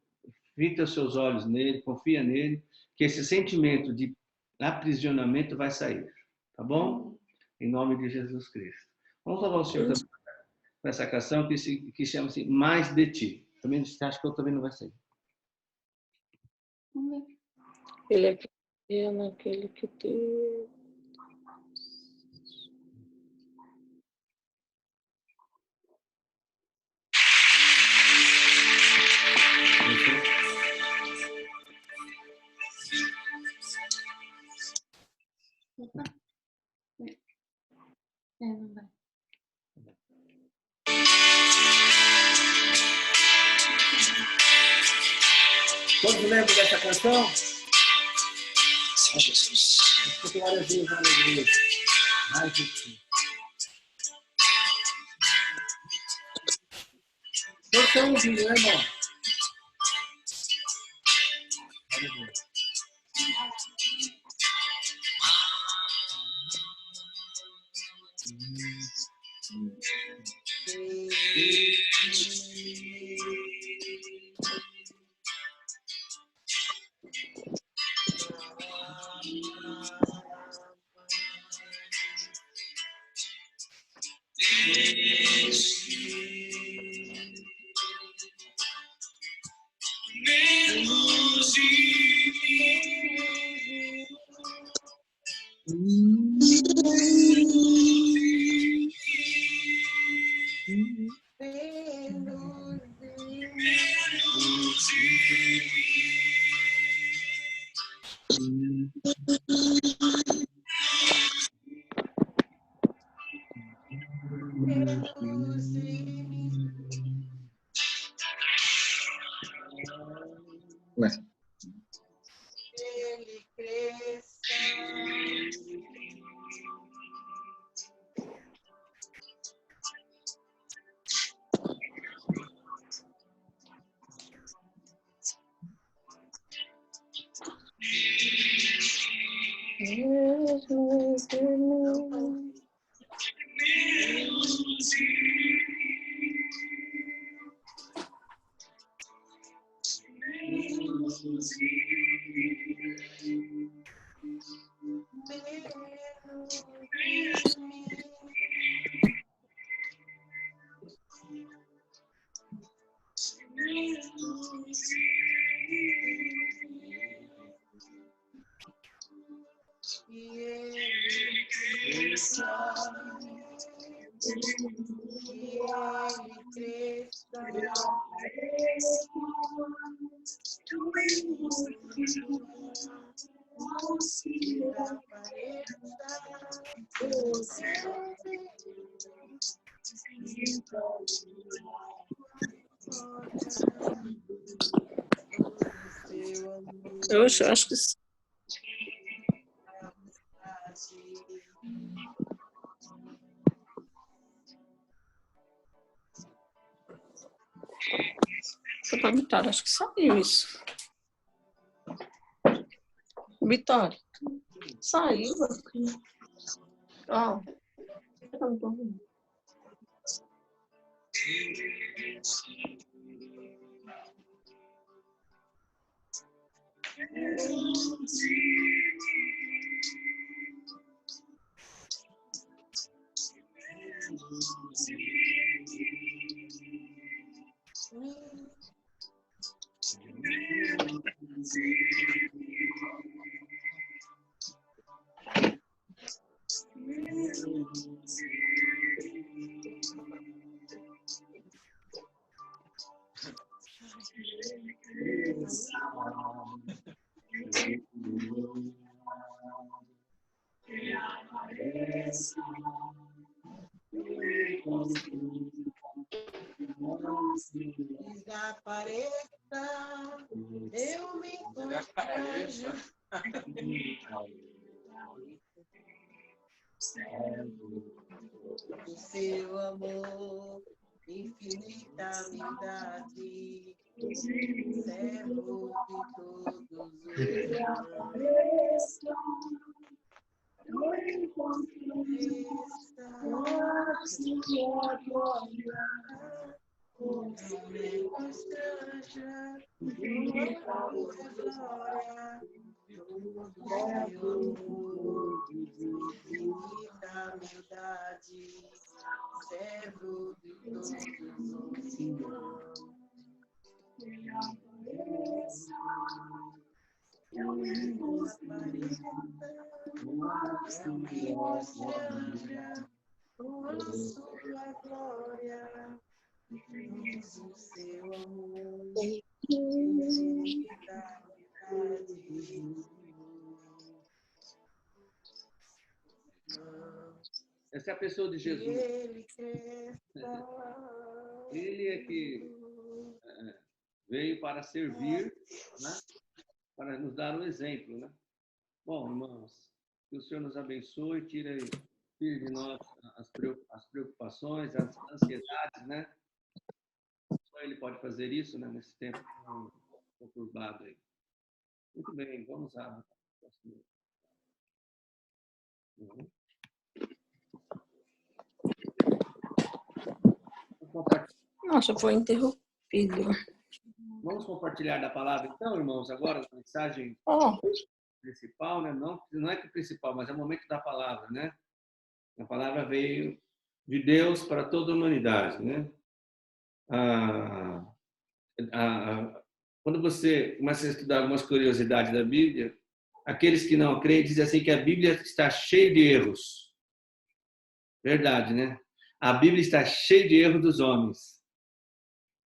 Fita os seus olhos nele, confia nele, que esse sentimento de aprisionamento vai sair, tá bom? Em nome de Jesus Cristo. Vamos louvar o Senhor também com essa canção que chama-se Mais de Ti. Também você acha que eu também não vai sair? Ele é pequeno, aquele que tem. Não vai. Todos lembram dessa canção? Sim, Jesus. Escuto várias vezes na igreja. Mais de Ti. Todos estão ouvindo, né, irmão? Ele cresça. Eu acho que para Vitória, acho que saiu isso. Vitória, saiu. Ó. desapareça, eu me constranjo. O seu amor, infinitamente, servo de todos os não me constranja, tua glória, infinita humildade, servo de todos os irmãos. Não me desapareça, não me constranja, tua sua glória, luz o seu amor, infinita Essa é a pessoa de Jesus. Ele é que veio para servir, né? Para nos dar um exemplo, né? Bom, irmãos, que o Senhor nos abençoe, tire de nós as preocupações, as ansiedades, né? Só Ele pode fazer isso, né? Nesse tempo conturbado aí. Muito bem, vamos à próxima. Nossa, foi interrompido. Vamos compartilhar da palavra, então, irmãos, agora a mensagem principal, né? Não é que principal, mas é o momento da palavra, né? A palavra veio de Deus para toda a humanidade, né? Quando você começa a estudar algumas curiosidades da Bíblia, aqueles que não creem dizem assim que a Bíblia está cheia de erros. Verdade, né? A Bíblia está cheia de erros dos homens.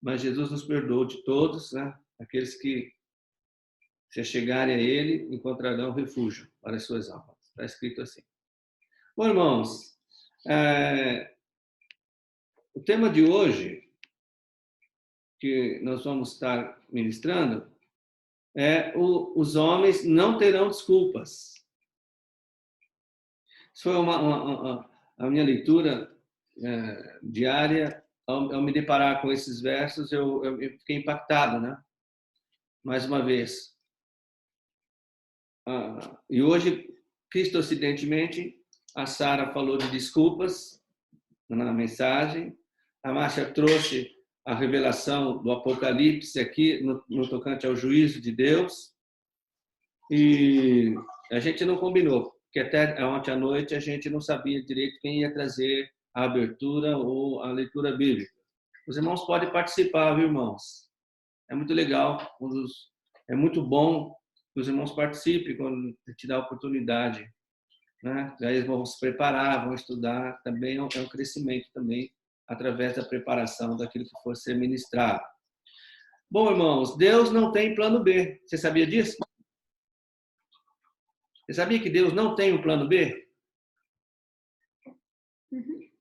Mas Jesus nos perdoou de todos, né? Aqueles que se chegarem a Ele encontrarão refúgio para as suas almas. Está escrito assim. Bom, irmãos, o tema de hoje que nós vamos estar ministrando é os homens não terão desculpas. Isso foi a minha leitura diária. Ao me deparar com esses versos, eu fiquei impactado, né? Mais uma vez. E hoje, cristocidentemente, a Sara falou de desculpas na mensagem. A Márcia trouxe a revelação do Apocalipse aqui, no tocante ao juízo de Deus. E a gente não combinou, porque até ontem à noite a gente não sabia direito quem ia trazer a abertura ou a leitura bíblica. Os irmãos podem participar, viu, irmãos? É muito legal, é muito bom que os irmãos participem quando te dá a oportunidade, né? Aí eles vão se preparar, vão estudar, também é um crescimento também, através da preparação daquilo que for ser ministrado. Bom, irmãos, Deus não tem plano B. Você sabia disso? Você sabia que Deus não tem um plano B?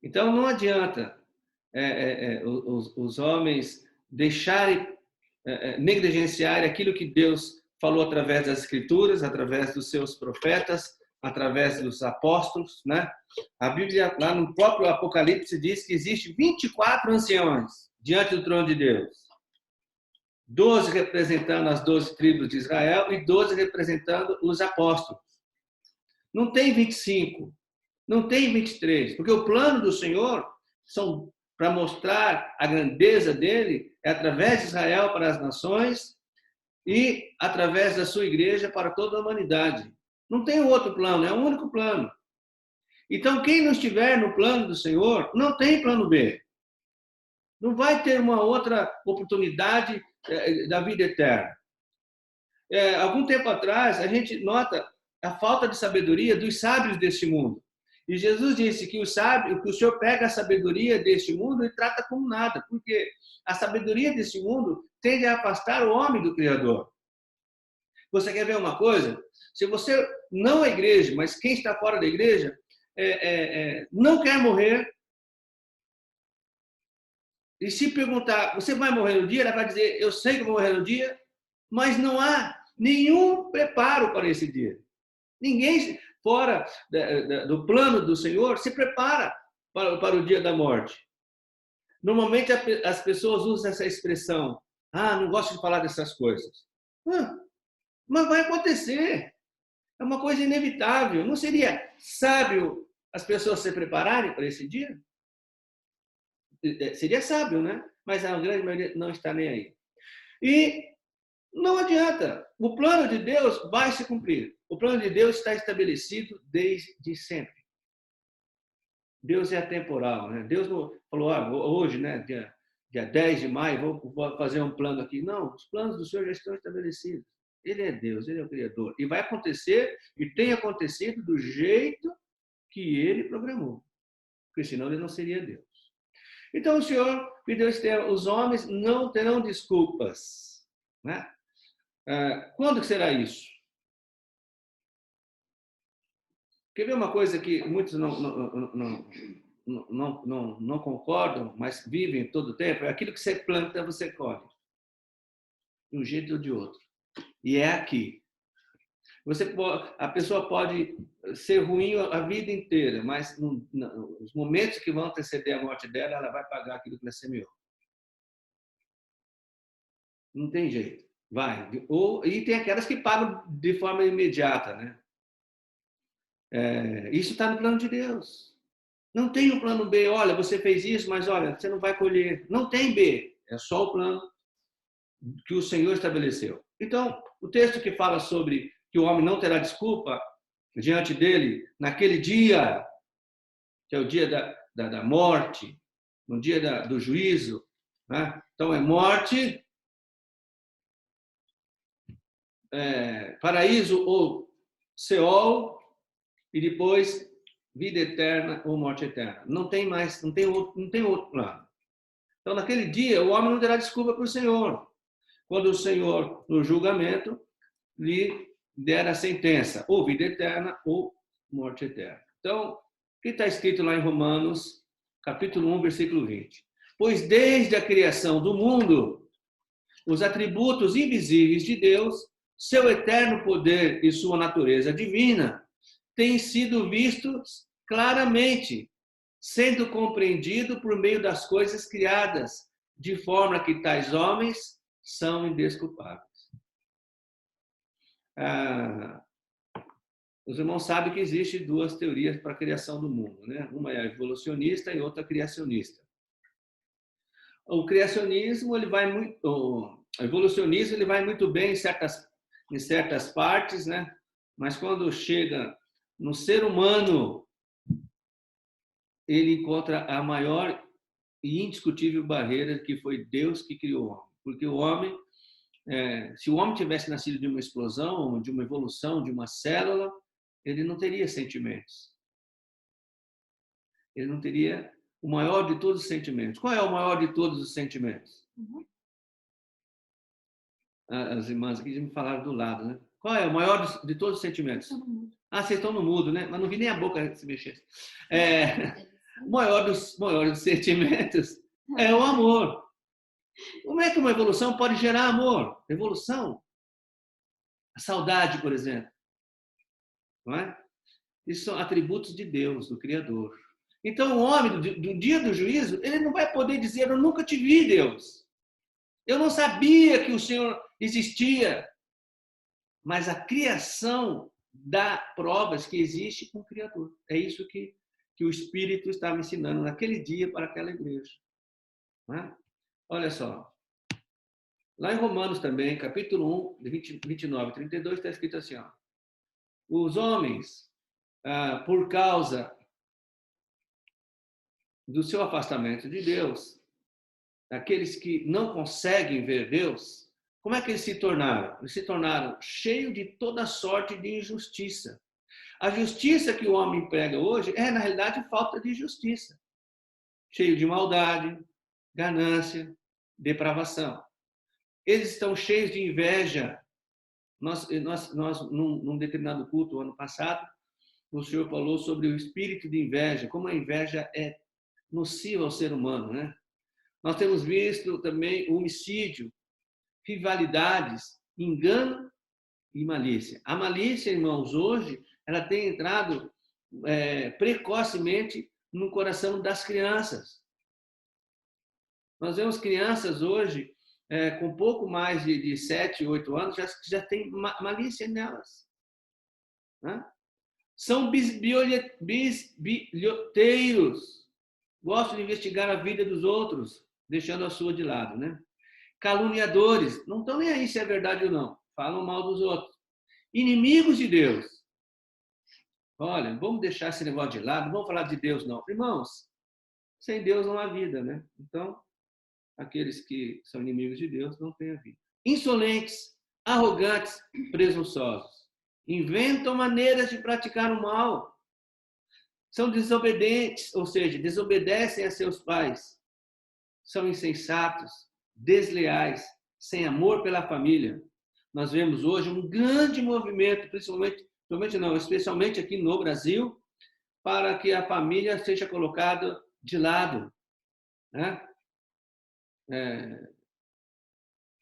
Então, não adianta os homens deixarem, negligenciarem aquilo que Deus falou através das Escrituras, através dos seus profetas, através dos apóstolos, né? A Bíblia, lá no próprio Apocalipse, diz que existe 24 anciões diante do trono de Deus. 12 representando as 12 tribos de Israel e 12 representando os apóstolos. Não tem 25, não tem 23, porque o plano do Senhor são para mostrar a grandeza dele é através de Israel para as nações e através da sua igreja para toda a humanidade. Não tem outro plano, é um único plano. Então, quem não estiver no plano do Senhor, não tem plano B. Não vai ter uma outra oportunidade da vida eterna. Algum tempo atrás, a gente nota a falta de sabedoria dos sábios deste mundo. E Jesus disse que o Senhor pega a sabedoria deste mundo e trata como nada, porque a sabedoria deste mundo tende a afastar o homem do Criador. Você quer ver uma coisa? Se você não é igreja, mas quem está fora da igreja, não quer morrer, E se perguntar, você vai morrer no dia? Ela vai dizer, eu sei que vou morrer no dia, mas não há nenhum preparo para esse dia. Ninguém, fora do plano do Senhor, se prepara para o dia da morte. Normalmente as pessoas usam essa expressão, não gosto de falar dessas coisas. Mas vai acontecer. É uma coisa inevitável. Não seria sábio as pessoas se prepararem para esse dia? Seria sábio, né? Mas a grande maioria não está nem aí. E não adianta. O plano de Deus vai se cumprir. O plano de Deus está estabelecido desde sempre. Deus é atemporal, né? Deus não falou, hoje, né, dia 10 de maio, vou fazer um plano aqui. Não, os planos do Senhor já estão estabelecidos. Ele é Deus, Ele é o Criador. E vai acontecer, e tem acontecido do jeito que Ele programou. Porque senão Ele não seria Deus. Então o Senhor me deu esse termo, os homens não terão desculpas. Né? Quando que será isso? Quer ver uma coisa que muitos não concordam, mas vivem todo o tempo? É aquilo que você planta, você colhe. De um jeito ou de outro. E é aqui. A pessoa pode ser ruim a vida inteira, mas nos momentos que vão anteceder a morte dela, ela vai pagar aquilo que ela semeou. Não tem jeito. Vai. E tem aquelas que pagam de forma imediata, né? Isso está no plano de Deus. Não tem um plano B. Olha, você fez isso, mas olha, você não vai colher. Não tem B. É só o plano que o Senhor estabeleceu. Então, o texto que fala sobre que o homem não terá desculpa diante dele naquele dia, que é o dia da morte, no dia do juízo. Né? Então, é morte, paraíso ou Seol, e depois vida eterna ou morte eterna. Não tem mais, não tem outro plano. Então, naquele dia, o homem não terá desculpa para o Senhor. Quando o Senhor, no julgamento, lhe der a sentença, ou vida eterna ou morte eterna. Então, o que está escrito lá em Romanos, capítulo 1, versículo 20? Pois desde a criação do mundo, os atributos invisíveis de Deus, seu eterno poder e sua natureza divina, têm sido vistos claramente, sendo compreendido por meio das coisas criadas, de forma que tais homens são indesculpáveis. Os irmãos sabem que existem duas teorias para a criação do mundo, né? Uma é a evolucionista e outra criacionista. O criacionismo, o evolucionismo, ele vai muito bem em certas partes, né? Mas quando chega no ser humano, ele encontra a maior e indiscutível barreira, que foi Deus que criou o homem. Porque o homem, se o homem tivesse nascido de uma explosão, de uma evolução, de uma célula, ele não teria sentimentos. Ele não teria o maior de todos os sentimentos. Qual é o maior de todos os sentimentos? As irmãs aqui já me falaram do lado, né? Qual é o maior de todos os sentimentos? Vocês estão no mudo, né? Mas não vi nem a boca se mexer. O maior dos sentimentos é o amor. Como é que uma evolução pode gerar amor? Evolução. A saudade, por exemplo. Não é? Isso são atributos de Deus, do Criador. Então, o homem, do dia do juízo, ele não vai poder dizer, eu nunca te vi, Deus. Eu não sabia que o Senhor existia. Mas a criação dá provas que existe um Criador. É isso que o Espírito estava ensinando naquele dia para aquela igreja. Não é? Olha só. Lá em Romanos também, capítulo 1, 29 e 32, está escrito assim, ó. Os homens, por causa do seu afastamento de Deus, aqueles que não conseguem ver Deus, como é que eles se tornaram? Eles se tornaram cheios de toda sorte de injustiça. A justiça que o homem prega hoje é, na realidade, falta de justiça. Cheio de maldade, ganância, depravação. Eles estão cheios de inveja. Nós num determinado culto, ano passado, o Senhor falou sobre o espírito de inveja, como a inveja é nociva ao ser humano, né? Nós temos visto também homicídio, rivalidades, engano e malícia. A malícia, irmãos, hoje, ela tem entrado precocemente no coração das crianças. Nós vemos crianças hoje, com pouco mais de 7, 8 anos, já tem malícia nelas. Né? São bisbilhoteiros. Gostam de investigar a vida dos outros, deixando a sua de lado. Né? Caluniadores. Não estão nem aí se é verdade ou não. Falam mal dos outros. Inimigos de Deus. Olha, vamos deixar esse negócio de lado, não vamos falar de Deus, não. Irmãos, sem Deus não há vida, né? Então, aqueles que são inimigos de Deus não têm a vida. Insolentes, arrogantes, presunçosos. Inventam maneiras de praticar o mal. São desobedientes, ou seja, desobedecem a seus pais. São insensatos, desleais, sem amor pela família. Nós vemos hoje um grande movimento, especialmente aqui no Brasil, para que a família seja colocada de lado. Né?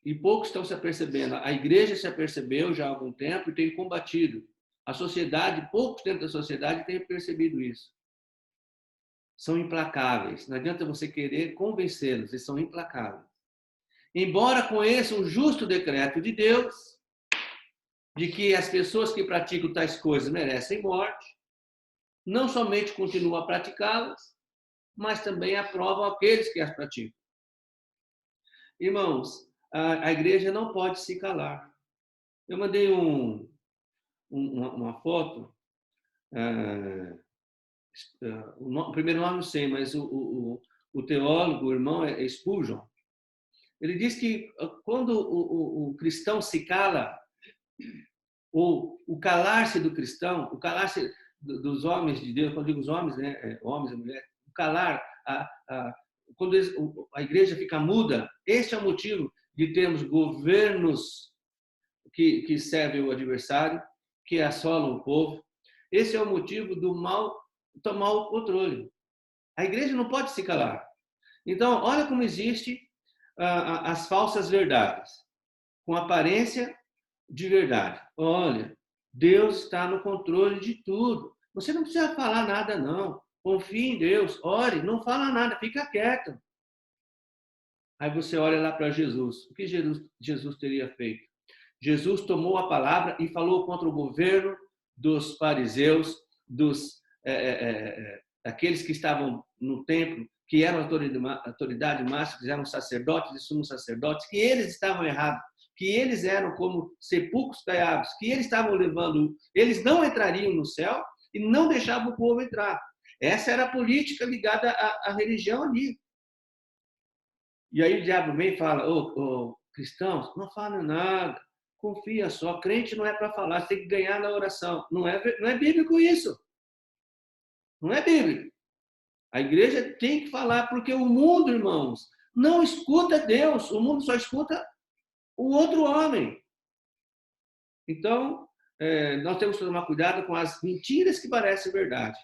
E poucos estão se apercebendo. A igreja se apercebeu já há algum tempo e tem combatido. A sociedade, poucos dentro da sociedade têm percebido isso. São implacáveis. Não adianta você querer convencê-los, eles são implacáveis. Embora conheçam o justo decreto de Deus, de que as pessoas que praticam tais coisas merecem morte, não somente continuam a praticá-las, mas também aprovam aqueles que as praticam. Irmãos, a igreja não pode se calar. Eu mandei uma foto, o primeiro nome não sei, mas o teólogo, o irmão é Spurgeon. Ele diz que quando o cristão se cala, ou o calar-se do cristão, o calar-se dos homens de Deus, quando digo os homens, né, homens e mulheres, o calar, quando a igreja fica muda, este é o motivo de termos governos que servem o adversário, que assolam o povo. Esse é o motivo do mal tomar o controle. A igreja não pode se calar. Então, olha como existe as falsas verdades, com aparência de verdade. Olha, Deus está no controle de tudo. Você não precisa falar nada, não. Confie em Deus, ore, não fala nada, fica quieto. Aí você olha lá para Jesus. O que Jesus teria feito? Jesus tomou a palavra e falou contra o governo dos fariseus, aqueles que estavam no templo, que eram autoridade máxima, que eram sacerdotes e sumos sacerdotes, que eles estavam errados, que eles eram como sepulcros caiados, que eles estavam levando, eles não entrariam no céu e não deixavam o povo entrar. Essa era a política ligada à religião ali. E aí o diabo vem e fala, cristãos, não falem nada, confia só, crente não é para falar, você tem que ganhar na oração. Não é bíblico isso. Não é bíblico. A igreja tem que falar, porque o mundo, irmãos, não escuta Deus, o mundo só escuta o outro homem. Então, nós temos que tomar cuidado com as mentiras que parecem verdade.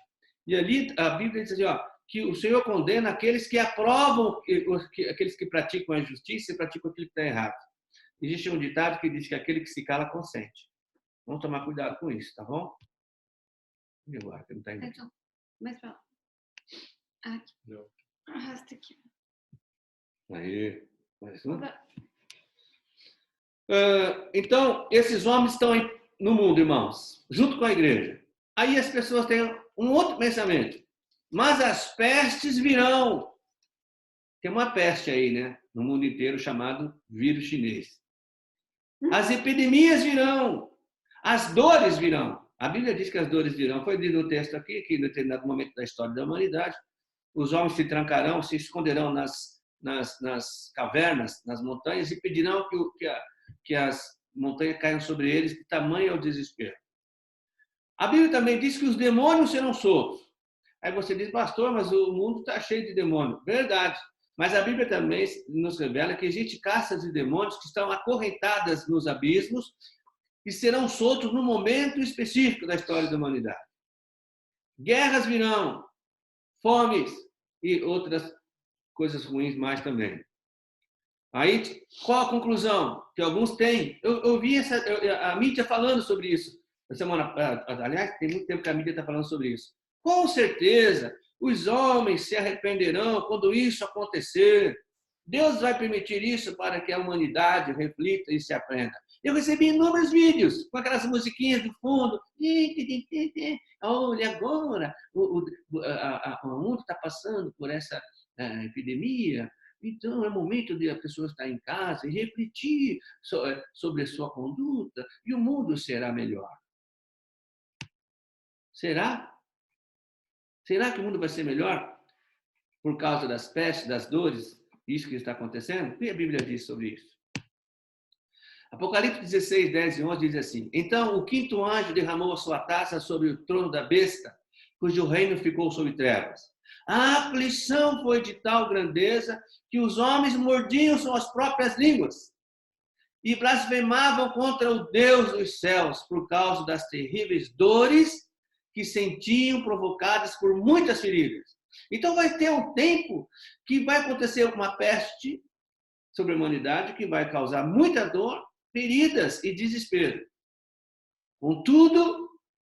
E ali a Bíblia diz assim, que o Senhor condena aqueles que aprovam, aqueles que praticam a justiça e praticam aquilo que está errado. Existe um ditado que diz que aquele que se cala consente. Vamos tomar cuidado com isso, tá bom? Agora, que não está indo. Então, mais para lá. Aqui. Não. Arrasta aqui. Aí, mais um. Então, esses homens estão no mundo, irmãos, junto com a igreja. Aí as pessoas têm um outro pensamento. Mas as pestes virão. Tem uma peste aí, né? No mundo inteiro chamado vírus chinês. As epidemias virão. As dores virão. A Bíblia diz que as dores virão. Foi dito no texto aqui que em determinado momento da história da humanidade, os homens se trancarão, se esconderão nas cavernas, nas montanhas e pedirão que as montanhas caiam sobre eles, de tamanho é o desespero. A Bíblia também diz que os demônios serão soltos. Aí você diz, pastor, mas o mundo está cheio de demônios. Verdade. Mas a Bíblia também nos revela que existem castas de demônios que estão acorrentadas nos abismos e serão soltos no momento específico da história da humanidade. Guerras virão, fomes e outras coisas ruins mais também. Aí, qual a conclusão? Que alguns têm. Eu vi a mídia falando sobre isso. Aliás, tem muito tempo que a mídia está falando sobre isso. Com certeza, os homens se arrependerão quando isso acontecer. Deus vai permitir isso para que a humanidade reflita e se aprenda. Eu recebi inúmeros vídeos com aquelas musiquinhas do fundo. Olha, agora o mundo está passando por essa epidemia. Então, é momento de a pessoa estar em casa e refletir sobre a sua conduta e o mundo será melhor. Será? Será que o mundo vai ser melhor por causa das pestes, das dores, isso que está acontecendo? O que a Bíblia diz sobre isso? Apocalipse 16, 10 e 11 diz assim: Então o quinto anjo derramou a sua taça sobre o trono da besta, cujo reino ficou sob trevas. A aflição foi de tal grandeza que os homens mordiam suas próprias línguas e blasfemavam contra o Deus dos céus por causa das terríveis dores que sentiam provocadas por muitas feridas. Então vai ter um tempo que vai acontecer uma peste sobre a humanidade que vai causar muita dor, feridas e desespero. Contudo,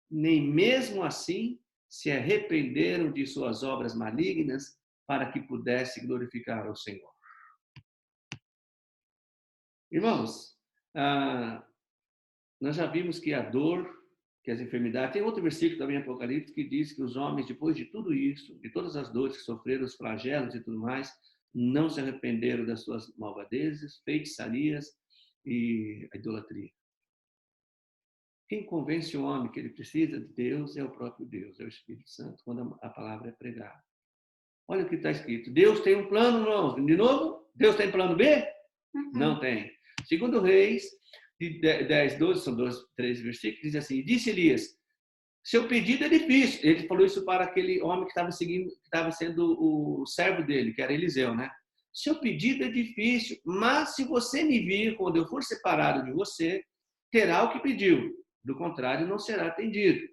nem mesmo assim se arrependeram de suas obras malignas para que pudesse glorificar o Senhor. Irmãos, nós já vimos que a dor, que as enfermidades... Tem outro versículo também em Apocalipse que diz que os homens, depois de tudo isso, de todas as dores que sofreram, os flagelos e tudo mais, não se arrependeram das suas malvadezas, feitiçarias e a idolatria. Quem convence o homem que ele precisa de Deus é o próprio Deus, é o Espírito Santo, quando a palavra é pregada. Olha o que está escrito. Deus tem um plano, não. De novo, Deus tem plano B? Não tem. Segundo Reis, de 10, 12, são 3 versículos, diz assim: Disse Elias, seu pedido é difícil. Ele falou isso para aquele homem que estava seguindo, que estava sendo o servo dele, que era Eliseu, né? Seu pedido é difícil, mas se você me vir quando eu for separado de você, terá o que pediu. Do contrário, não será atendido.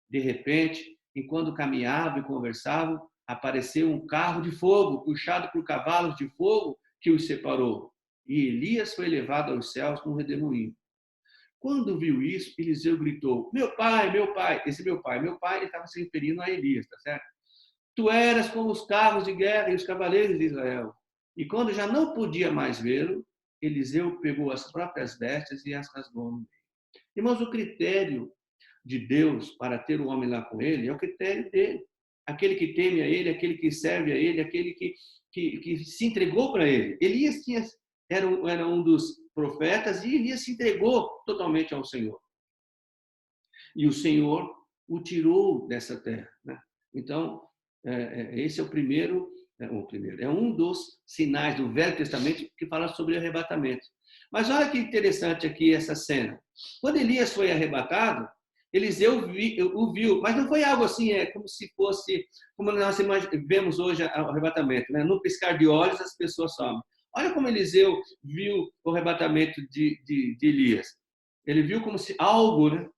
De repente, enquanto caminhavam e conversavam, apareceu um carro de fogo, puxado por cavalos de fogo, que os separou. E Elias foi levado aos céus com um redemoinho. Quando viu isso, Eliseu gritou: meu pai, esse meu pai, ele estava se referindo a Elias, tá certo? Tu eras como os carros de guerra e os cavaleiros de Israel. E quando já não podia mais vê-lo, Eliseu pegou as próprias vestes e as rasgou no meio. Irmãos, o critério de Deus para ter o homem lá com ele é o critério dele. Aquele que teme a ele, aquele que serve a ele, aquele que se entregou para ele. Elias era um dos profetas e Elias se entregou totalmente ao Senhor. E o Senhor o tirou dessa terra, né? Então, esse é o primeiro, é um dos sinais do Velho Testamento que fala sobre arrebatamento. Mas olha que interessante aqui essa cena. Quando Elias foi arrebatado, Eliseu o viu, mas não foi algo assim, como se fosse, como nós vemos hoje o arrebatamento, né? No piscar de olhos as pessoas somem. Olha como Eliseu viu o arrebatamento de Elias. Ele viu como se algo, né?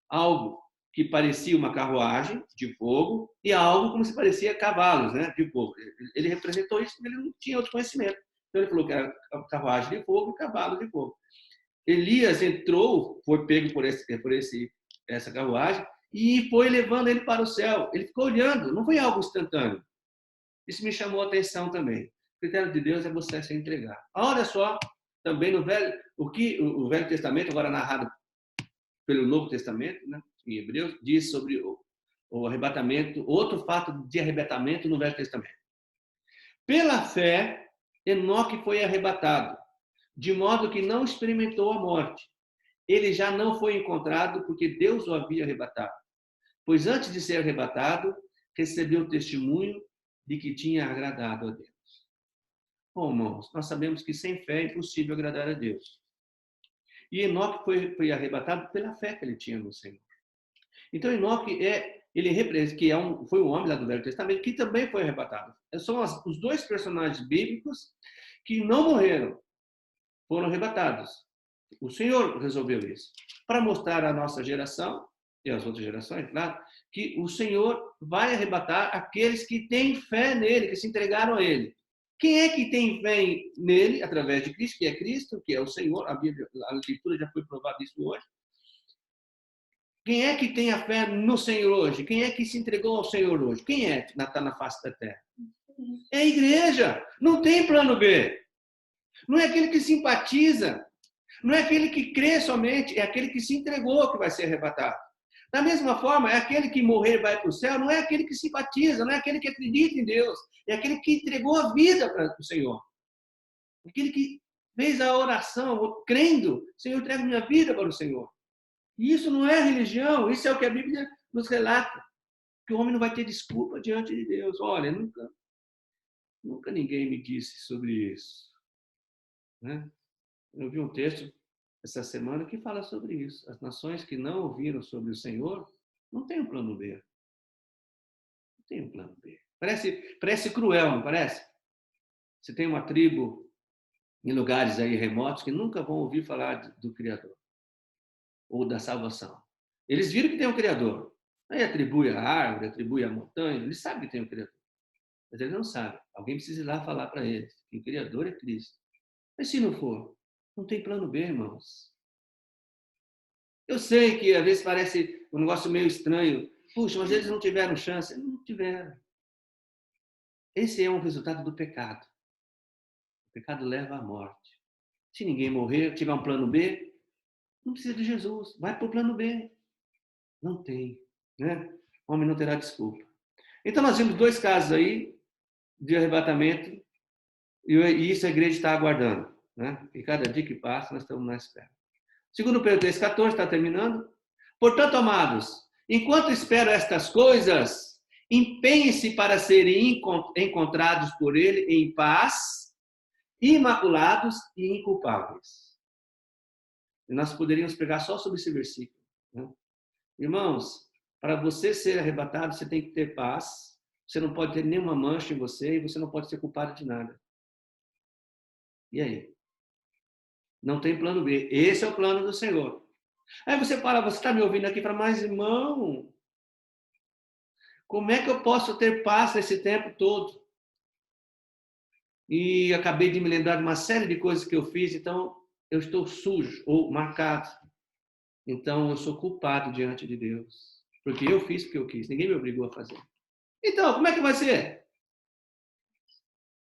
Algo que parecia uma carruagem de fogo e algo como se parecia cavalos, né? De fogo. Ele representou isso porque ele não tinha outro conhecimento. Então ele falou que era carruagem de fogo e cavalo de fogo. Elias entrou, foi pego por essa carruagem e foi levando ele para o céu. Ele ficou olhando, não foi algo instantâneo. Isso me chamou a atenção também. O critério de Deus é você se entregar. Olha só, também no o Velho Testamento, agora narrado pelo Novo Testamento, né, em Hebreus, diz sobre o arrebatamento, outro fato de arrebatamento no Velho Testamento. Pela fé, Enoque foi arrebatado, de modo que não experimentou a morte. Ele já não foi encontrado porque Deus o havia arrebatado. Pois antes de ser arrebatado, recebeu o testemunho de que tinha agradado a Deus. Bom, irmãos, nós sabemos que sem fé é impossível agradar a Deus. E Enoque foi arrebatado pela fé que ele tinha no Senhor. Então, Enoque foi um homem lá do Velho Testamento que também foi arrebatado. São os dois personagens bíblicos que não morreram, foram arrebatados. O Senhor resolveu isso para mostrar à nossa geração e às outras gerações, claro, que o Senhor vai arrebatar aqueles que têm fé nele, que se entregaram a ele. Quem é que tem fé nele, através de Cristo, que é o Senhor? A Bíblia, a leitura já foi provada isso hoje. Quem é que tem a fé no Senhor hoje? Quem é que se entregou ao Senhor hoje? Quem é que está na face da terra? É a igreja. Não tem plano B. Não é aquele que simpatiza. Não é aquele que crê somente. É aquele que se entregou que vai ser arrebatado. Da mesma forma, é aquele que morrer e vai para o céu. Não é aquele que simpatiza. Não é aquele que acredita em Deus. É aquele que entregou a vida para o Senhor. Aquele que fez a oração, crendo. Senhor, entrega minha vida para o Senhor. E isso não é religião. Isso é o que a Bíblia nos relata. Que o homem não vai ter desculpa diante de Deus. Olha, nunca ninguém me disse sobre isso. Né? Eu vi um texto essa semana que fala sobre isso. As nações que não ouviram sobre o Senhor não têm um plano B. Não tem um plano B. Parece cruel, não parece? Você tem uma tribo em lugares aí remotos que nunca vão ouvir falar do Criador ou da salvação. Eles viram que tem um Criador. Aí atribui a árvore, atribui a montanha. Eles sabem que tem um Criador. Mas eles não sabem. Alguém precisa ir lá falar para eles que o Criador é Cristo. Mas se não for, não tem plano B, irmãos. Eu sei que às vezes parece um negócio meio estranho. Puxa, mas eles não tiveram chance. Não tiveram. Esse é um resultado do pecado. O pecado leva à morte. Se ninguém morrer, tiver um plano B, não precisa de Jesus. Vai para o plano B. Não tem. Né? O homem não terá desculpa. Então nós vimos 2 casos aí de arrebatamento e isso a igreja está aguardando. Né? E cada dia que passa, nós estamos na espera. Segundo Pedro 3,14, está terminando. Portanto, amados, enquanto espero estas coisas, empenhem-se para serem encontrados por ele em paz, imaculados e inculpáveis. E nós poderíamos pregar só sobre esse versículo. Né? Irmãos, para você ser arrebatado, você tem que ter paz. Você não pode ter nenhuma mancha em você e você não pode ser culpado de nada. E aí? Não tem plano B. Esse é o plano do Senhor. Aí você fala, você está me ouvindo aqui e fala, mas irmão, como é que eu posso ter paz nesse tempo todo? E acabei de me lembrar de uma série de coisas que eu fiz, então eu estou sujo ou marcado. Então eu sou culpado diante de Deus. Porque eu fiz o que eu quis, ninguém me obrigou a fazer. Então, como é que vai ser?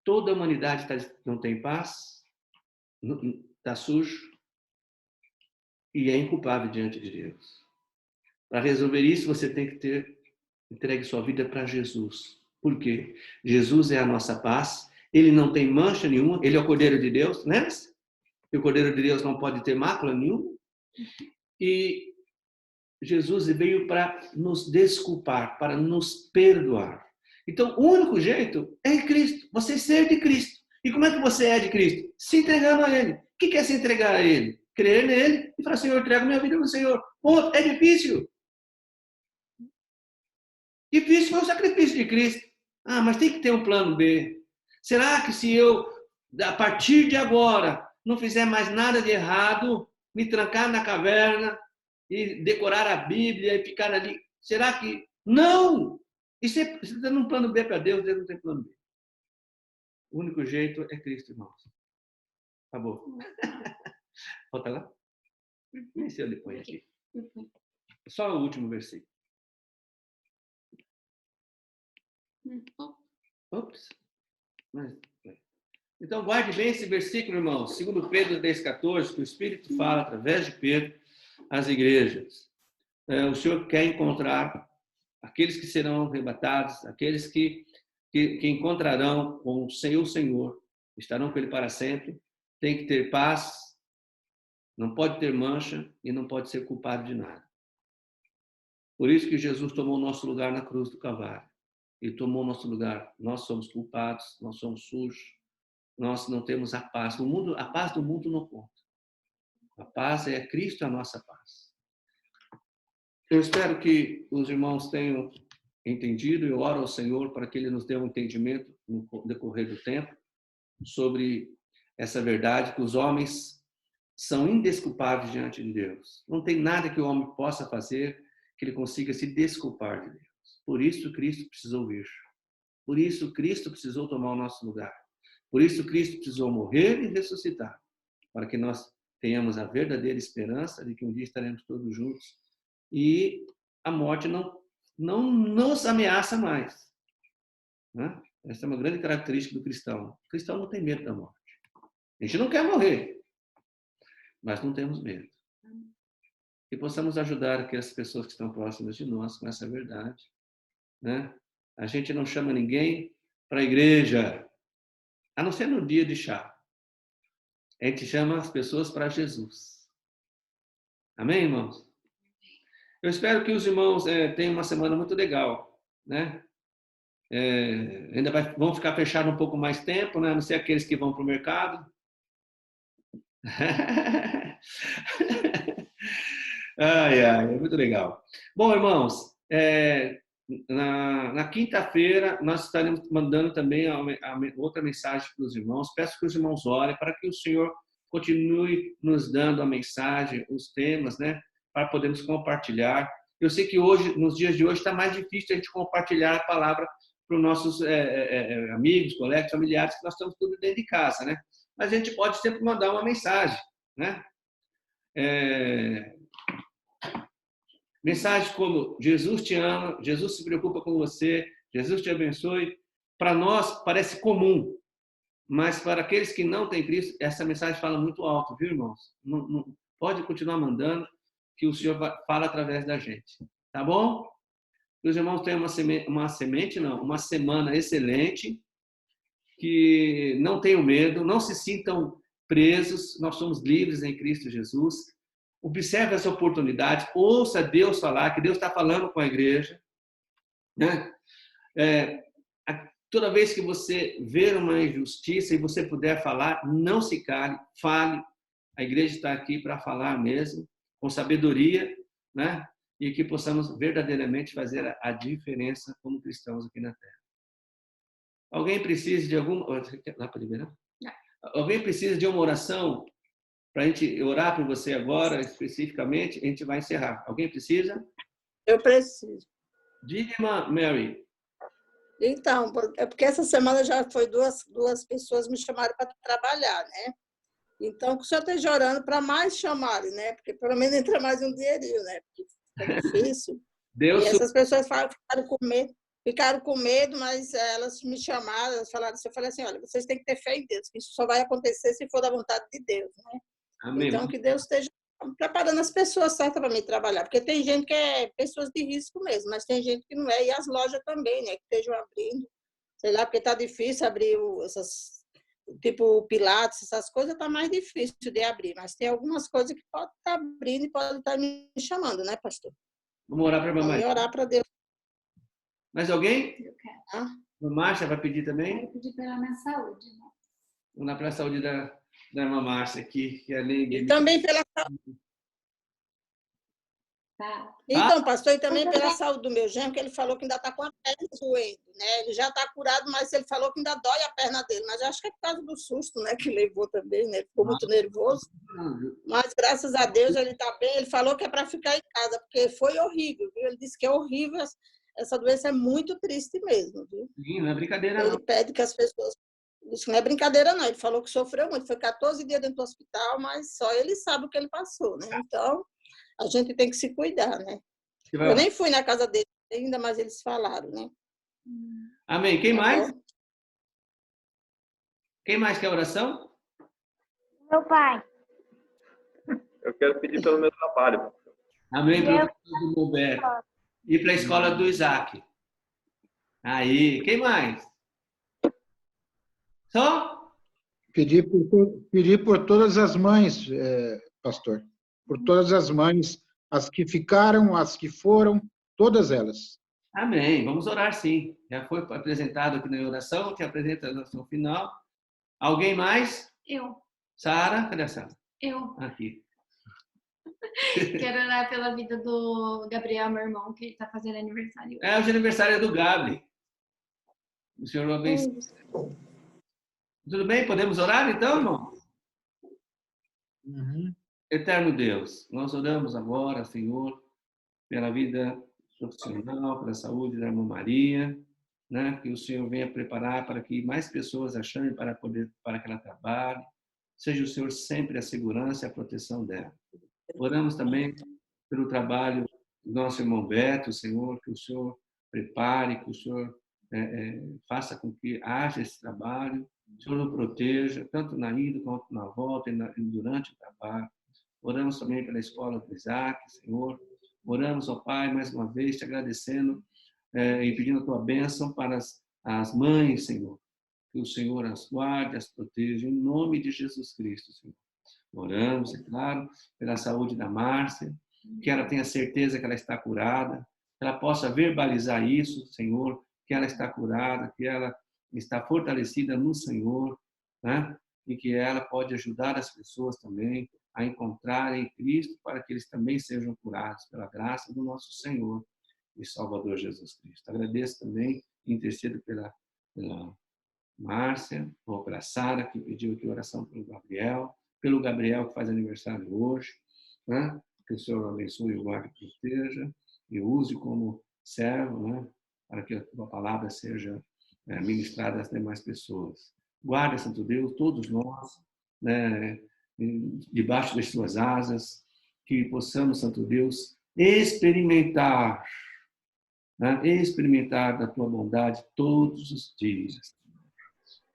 Toda a humanidade não tem paz, está sujo e é inculpável diante de Deus. Para resolver isso, você tem que ter entregue sua vida para Jesus. Por quê? Jesus é a nossa paz, ele não tem mancha nenhuma, ele é o Cordeiro de Deus, né? E o Cordeiro de Deus não pode ter mácula nenhuma. E Jesus veio para nos desculpar, para nos perdoar. Então, o único jeito é em Cristo, você ser de Cristo. E como é que você é de Cristo? Se entregando a Ele. O que é se entregar a Ele? Crer nele e falar, Senhor, entrego minha vida no Senhor. Ponto. É difícil. Difícil foi o sacrifício de Cristo. Ah, mas tem que ter um plano B. Será que se eu, a partir de agora, não fizer mais nada de errado, me trancar na caverna e decorar a Bíblia e ficar ali, será que... Não! E você está dando um plano B para Deus, Deus não tem plano B. O único jeito é Cristo, irmãos. Acabou. Volta lá. Nem sei onde põe aqui. Só o último versículo. Ops. Então, guarde bem esse versículo, irmão. Segundo Pedro 10,14, que o Espírito fala, através de Pedro, às igrejas. O Senhor quer encontrar aqueles que serão arrebatados, aqueles que encontrarão com o Senhor, estarão com Ele para sempre. Tem que ter paz, não pode ter mancha e não pode ser culpado de nada. Por isso que Jesus tomou o nosso lugar na cruz do Calvário. Ele tomou o nosso lugar. Nós somos culpados, nós somos sujos, nós não temos a paz. A paz do mundo não conta. A paz é Cristo, a nossa paz. Eu espero que os irmãos tenham entendido. Eu oro ao Senhor para que Ele nos dê um entendimento no decorrer do tempo sobre essa verdade, que os homens são indesculpáveis diante de Deus. Não tem nada que o homem possa fazer que ele consiga se desculpar de Deus. Por isso Cristo precisou vir. Por isso Cristo precisou tomar o nosso lugar. Por isso Cristo precisou morrer e ressuscitar, para que nós tenhamos a verdadeira esperança de que um dia estaremos todos juntos e a morte não nos ameaça mais. Né? Essa é uma grande característica do cristão. O cristão não tem medo da morte. A gente não quer morrer, mas não temos medo. E possamos ajudar aquelas pessoas que estão próximas de nós com essa verdade. Né? A gente não chama ninguém para a igreja, a não ser no dia de chá. A gente chama as pessoas para Jesus. Amém, irmãos? Eu espero que os irmãos tenham uma semana muito legal, né? Ainda vão ficar fechados um pouco mais tempo, né? A não ser aqueles que vão para o mercado. Ai, é muito legal. Bom, irmãos, na quinta-feira nós estaremos mandando também outra mensagem para os irmãos. Peço que os irmãos orem para que o Senhor continue nos dando a mensagem, os temas, né? Para podermos compartilhar. Eu sei que hoje, nos dias de hoje, está mais difícil a gente compartilhar a palavra para os nossos amigos, colegas, familiares, que nós estamos tudo dentro de casa, né? Mas a gente pode sempre mandar uma mensagem, né? Mensagens como Jesus te ama, Jesus se preocupa com você, Jesus te abençoe. Para nós parece comum, mas para aqueles que não têm Cristo, essa mensagem fala muito alto, viu, irmãos? Não, pode continuar mandando, que o Senhor fala através da gente. Tá bom? Que os irmãos tenham uma semana excelente, que não tenham medo, não se sintam presos, nós somos livres em Cristo Jesus. Observe essa oportunidade, ouça Deus falar, que Deus está falando com a igreja. Né? Toda vez que você ver uma injustiça e você puder falar, não se cale, fale. A igreja está aqui para falar mesmo, com sabedoria, né? E que possamos verdadeiramente fazer a diferença como cristãos aqui na Terra. Alguém precisa de alguma... Dá para liberar? Alguém precisa de uma oração para a gente orar por você agora, especificamente? A gente vai encerrar. Alguém precisa? Eu preciso. Diga, irmã Mary. Então, é porque essa semana já foi duas pessoas me chamaram para trabalhar, né? Então, que o senhor esteja orando para mais chamarem, né? Porque pelo menos entra mais um dinheirinho, né? Porque fica difícil. Deus... E essas pessoas ficaram com medo, mas elas me chamaram, elas falaram assim, eu falei assim, olha, vocês têm que ter fé em Deus, que isso só vai acontecer se for da vontade de Deus, né? Amém. Então, que Deus esteja preparando as pessoas certas para me trabalhar, porque tem gente que é pessoas de risco mesmo, mas tem gente que não é, e as lojas também, né, que estejam abrindo, sei lá, porque está difícil abrir essas, tipo Pilates, essas coisas está mais difícil de abrir, mas tem algumas coisas que pode estar abrindo e pode estar me chamando, né, pastor? Vamos orar para a mamãe. Vamos orar para Deus. Mais alguém? Eu quero. Ah? A Márcia vai pedir também? Quero pedir pela minha saúde, irmão. Vamos lá para a saúde da irmã Márcia aqui, que além de... E também pela saúde. Tá. Então, pastor, e também pela saúde do meu genro, que ele falou que ainda está com a perna doendo, né? Ele já está curado, mas ele falou que ainda dói a perna dele. Mas eu acho que é por causa do susto, né? Que levou também, né? Ficou muito nervoso. Mas, graças a Deus, ele está bem. Ele falou que é para ficar em casa, porque foi horrível, viu? Ele disse que é horrível. Essa doença é muito triste mesmo, viu? Sim, não é brincadeira, não. Ele pede que as pessoas... Isso não é brincadeira, não. Ele falou que sofreu muito. Foi 14 dias dentro do hospital, mas só ele sabe o que ele passou, né? Então, a gente tem que se cuidar, né? Eu nem fui na casa dele ainda, mas eles falaram, né? Amém. Quem mais? Quem mais quer oração? Meu pai. Eu quero pedir pelo meu trabalho. Amém. Para o Roberto. E para a escola do Isaac. Aí. Quem mais? Só? Pedir por todas as mães, pastor. Por todas as mães, as que ficaram, as que foram, todas elas. Amém. Vamos orar, sim. Já foi apresentado aqui na oração, que apresenta a oração final. Alguém mais? Eu. Sara? Cadê a Sara? Eu. Aqui. Quero orar pela vida do Gabriel, meu irmão, que está fazendo aniversário. É o aniversário do Gabi. O Senhor o abençoe. Tudo bem? Podemos orar, então, irmão? Uhum. Eterno Deus, nós oramos agora, Senhor, pela vida profissional, pela saúde da irmã Maria, né? Que o Senhor venha preparar para que mais pessoas a chamem para que ela trabalhe. Seja o Senhor sempre a segurança e a proteção dela. Oramos também pelo trabalho do nosso irmão Beto, Senhor, que o Senhor prepare, que o Senhor faça com que haja esse trabalho, o Senhor o proteja, tanto na ida quanto na volta e durante o trabalho. Oramos também pela escola do Isaac, Senhor. Oramos, ó Pai, mais uma vez, te agradecendo e pedindo a tua bênção para as mães, Senhor. Que o Senhor as guarde, as proteja, em nome de Jesus Cristo, Senhor. Oramos, é claro, pela saúde da Márcia, que ela tenha certeza que ela está curada, que ela possa verbalizar isso, Senhor, que ela está curada, que ela está fortalecida no Senhor, né? E que ela pode ajudar as pessoas também a encontrarem Cristo para que eles também sejam curados pela graça do nosso Senhor e Salvador Jesus Cristo. Agradeço também e intercedo pela Márcia, ou pela Sara, que pediu aqui oração pelo Gabriel, que faz aniversário hoje, né? Que o Senhor abençoe, o guarde e proteja, e o use como servo, né? Para que a tua palavra seja ministrada às demais pessoas. Guarda, Santo Deus, todos nós, né? Debaixo das tuas asas, que possamos, Santo Deus, experimentar, né? Experimentar da tua bondade todos os dias.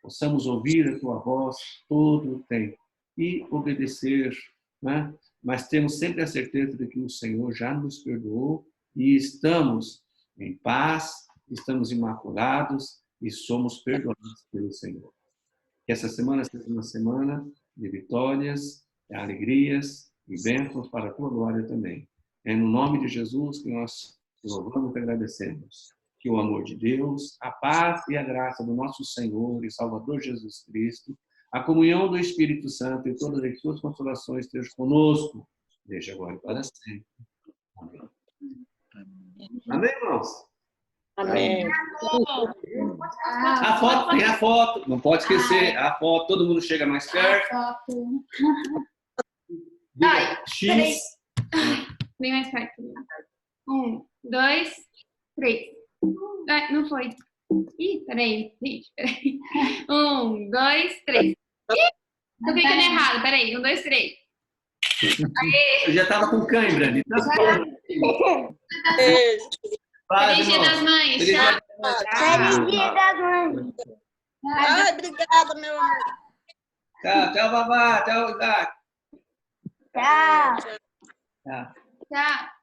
Possamos ouvir a tua voz todo o tempo e obedecer, né? Mas temos sempre a certeza de que o Senhor já nos perdoou e estamos em paz, estamos imaculados e somos perdoados pelo Senhor. Que essa semana seja uma semana de vitórias, de alegrias e bênçãos para a tua glória também. É no nome de Jesus que nós te louvamos e agradecemos. Que o amor de Deus, a paz e a graça do nosso Senhor e Salvador Jesus Cristo, a comunhão do Espírito Santo e todas as suas consolações estejam conosco, desde agora e para sempre. Amém. Amém, irmãos? Amém. A foto, tem a foto. Não pode esquecer. A foto, todo mundo chega mais perto. A foto. Ai, X. Bem mais perto. 1, 2, 3. Não foi. Ih, peraí, gente, peraí. 1, 2, 3. Ih, tô clicando errado, peraí. 1, 2, 3. Eu já estava com cãibra. Beijo. Feliz Dia das Mães. Feliz Dia das Mães. Ai, obrigada, meu amor. Tchau, tchau, Babá. Tchau, Isaac. Tchau. Tchau. Tchau.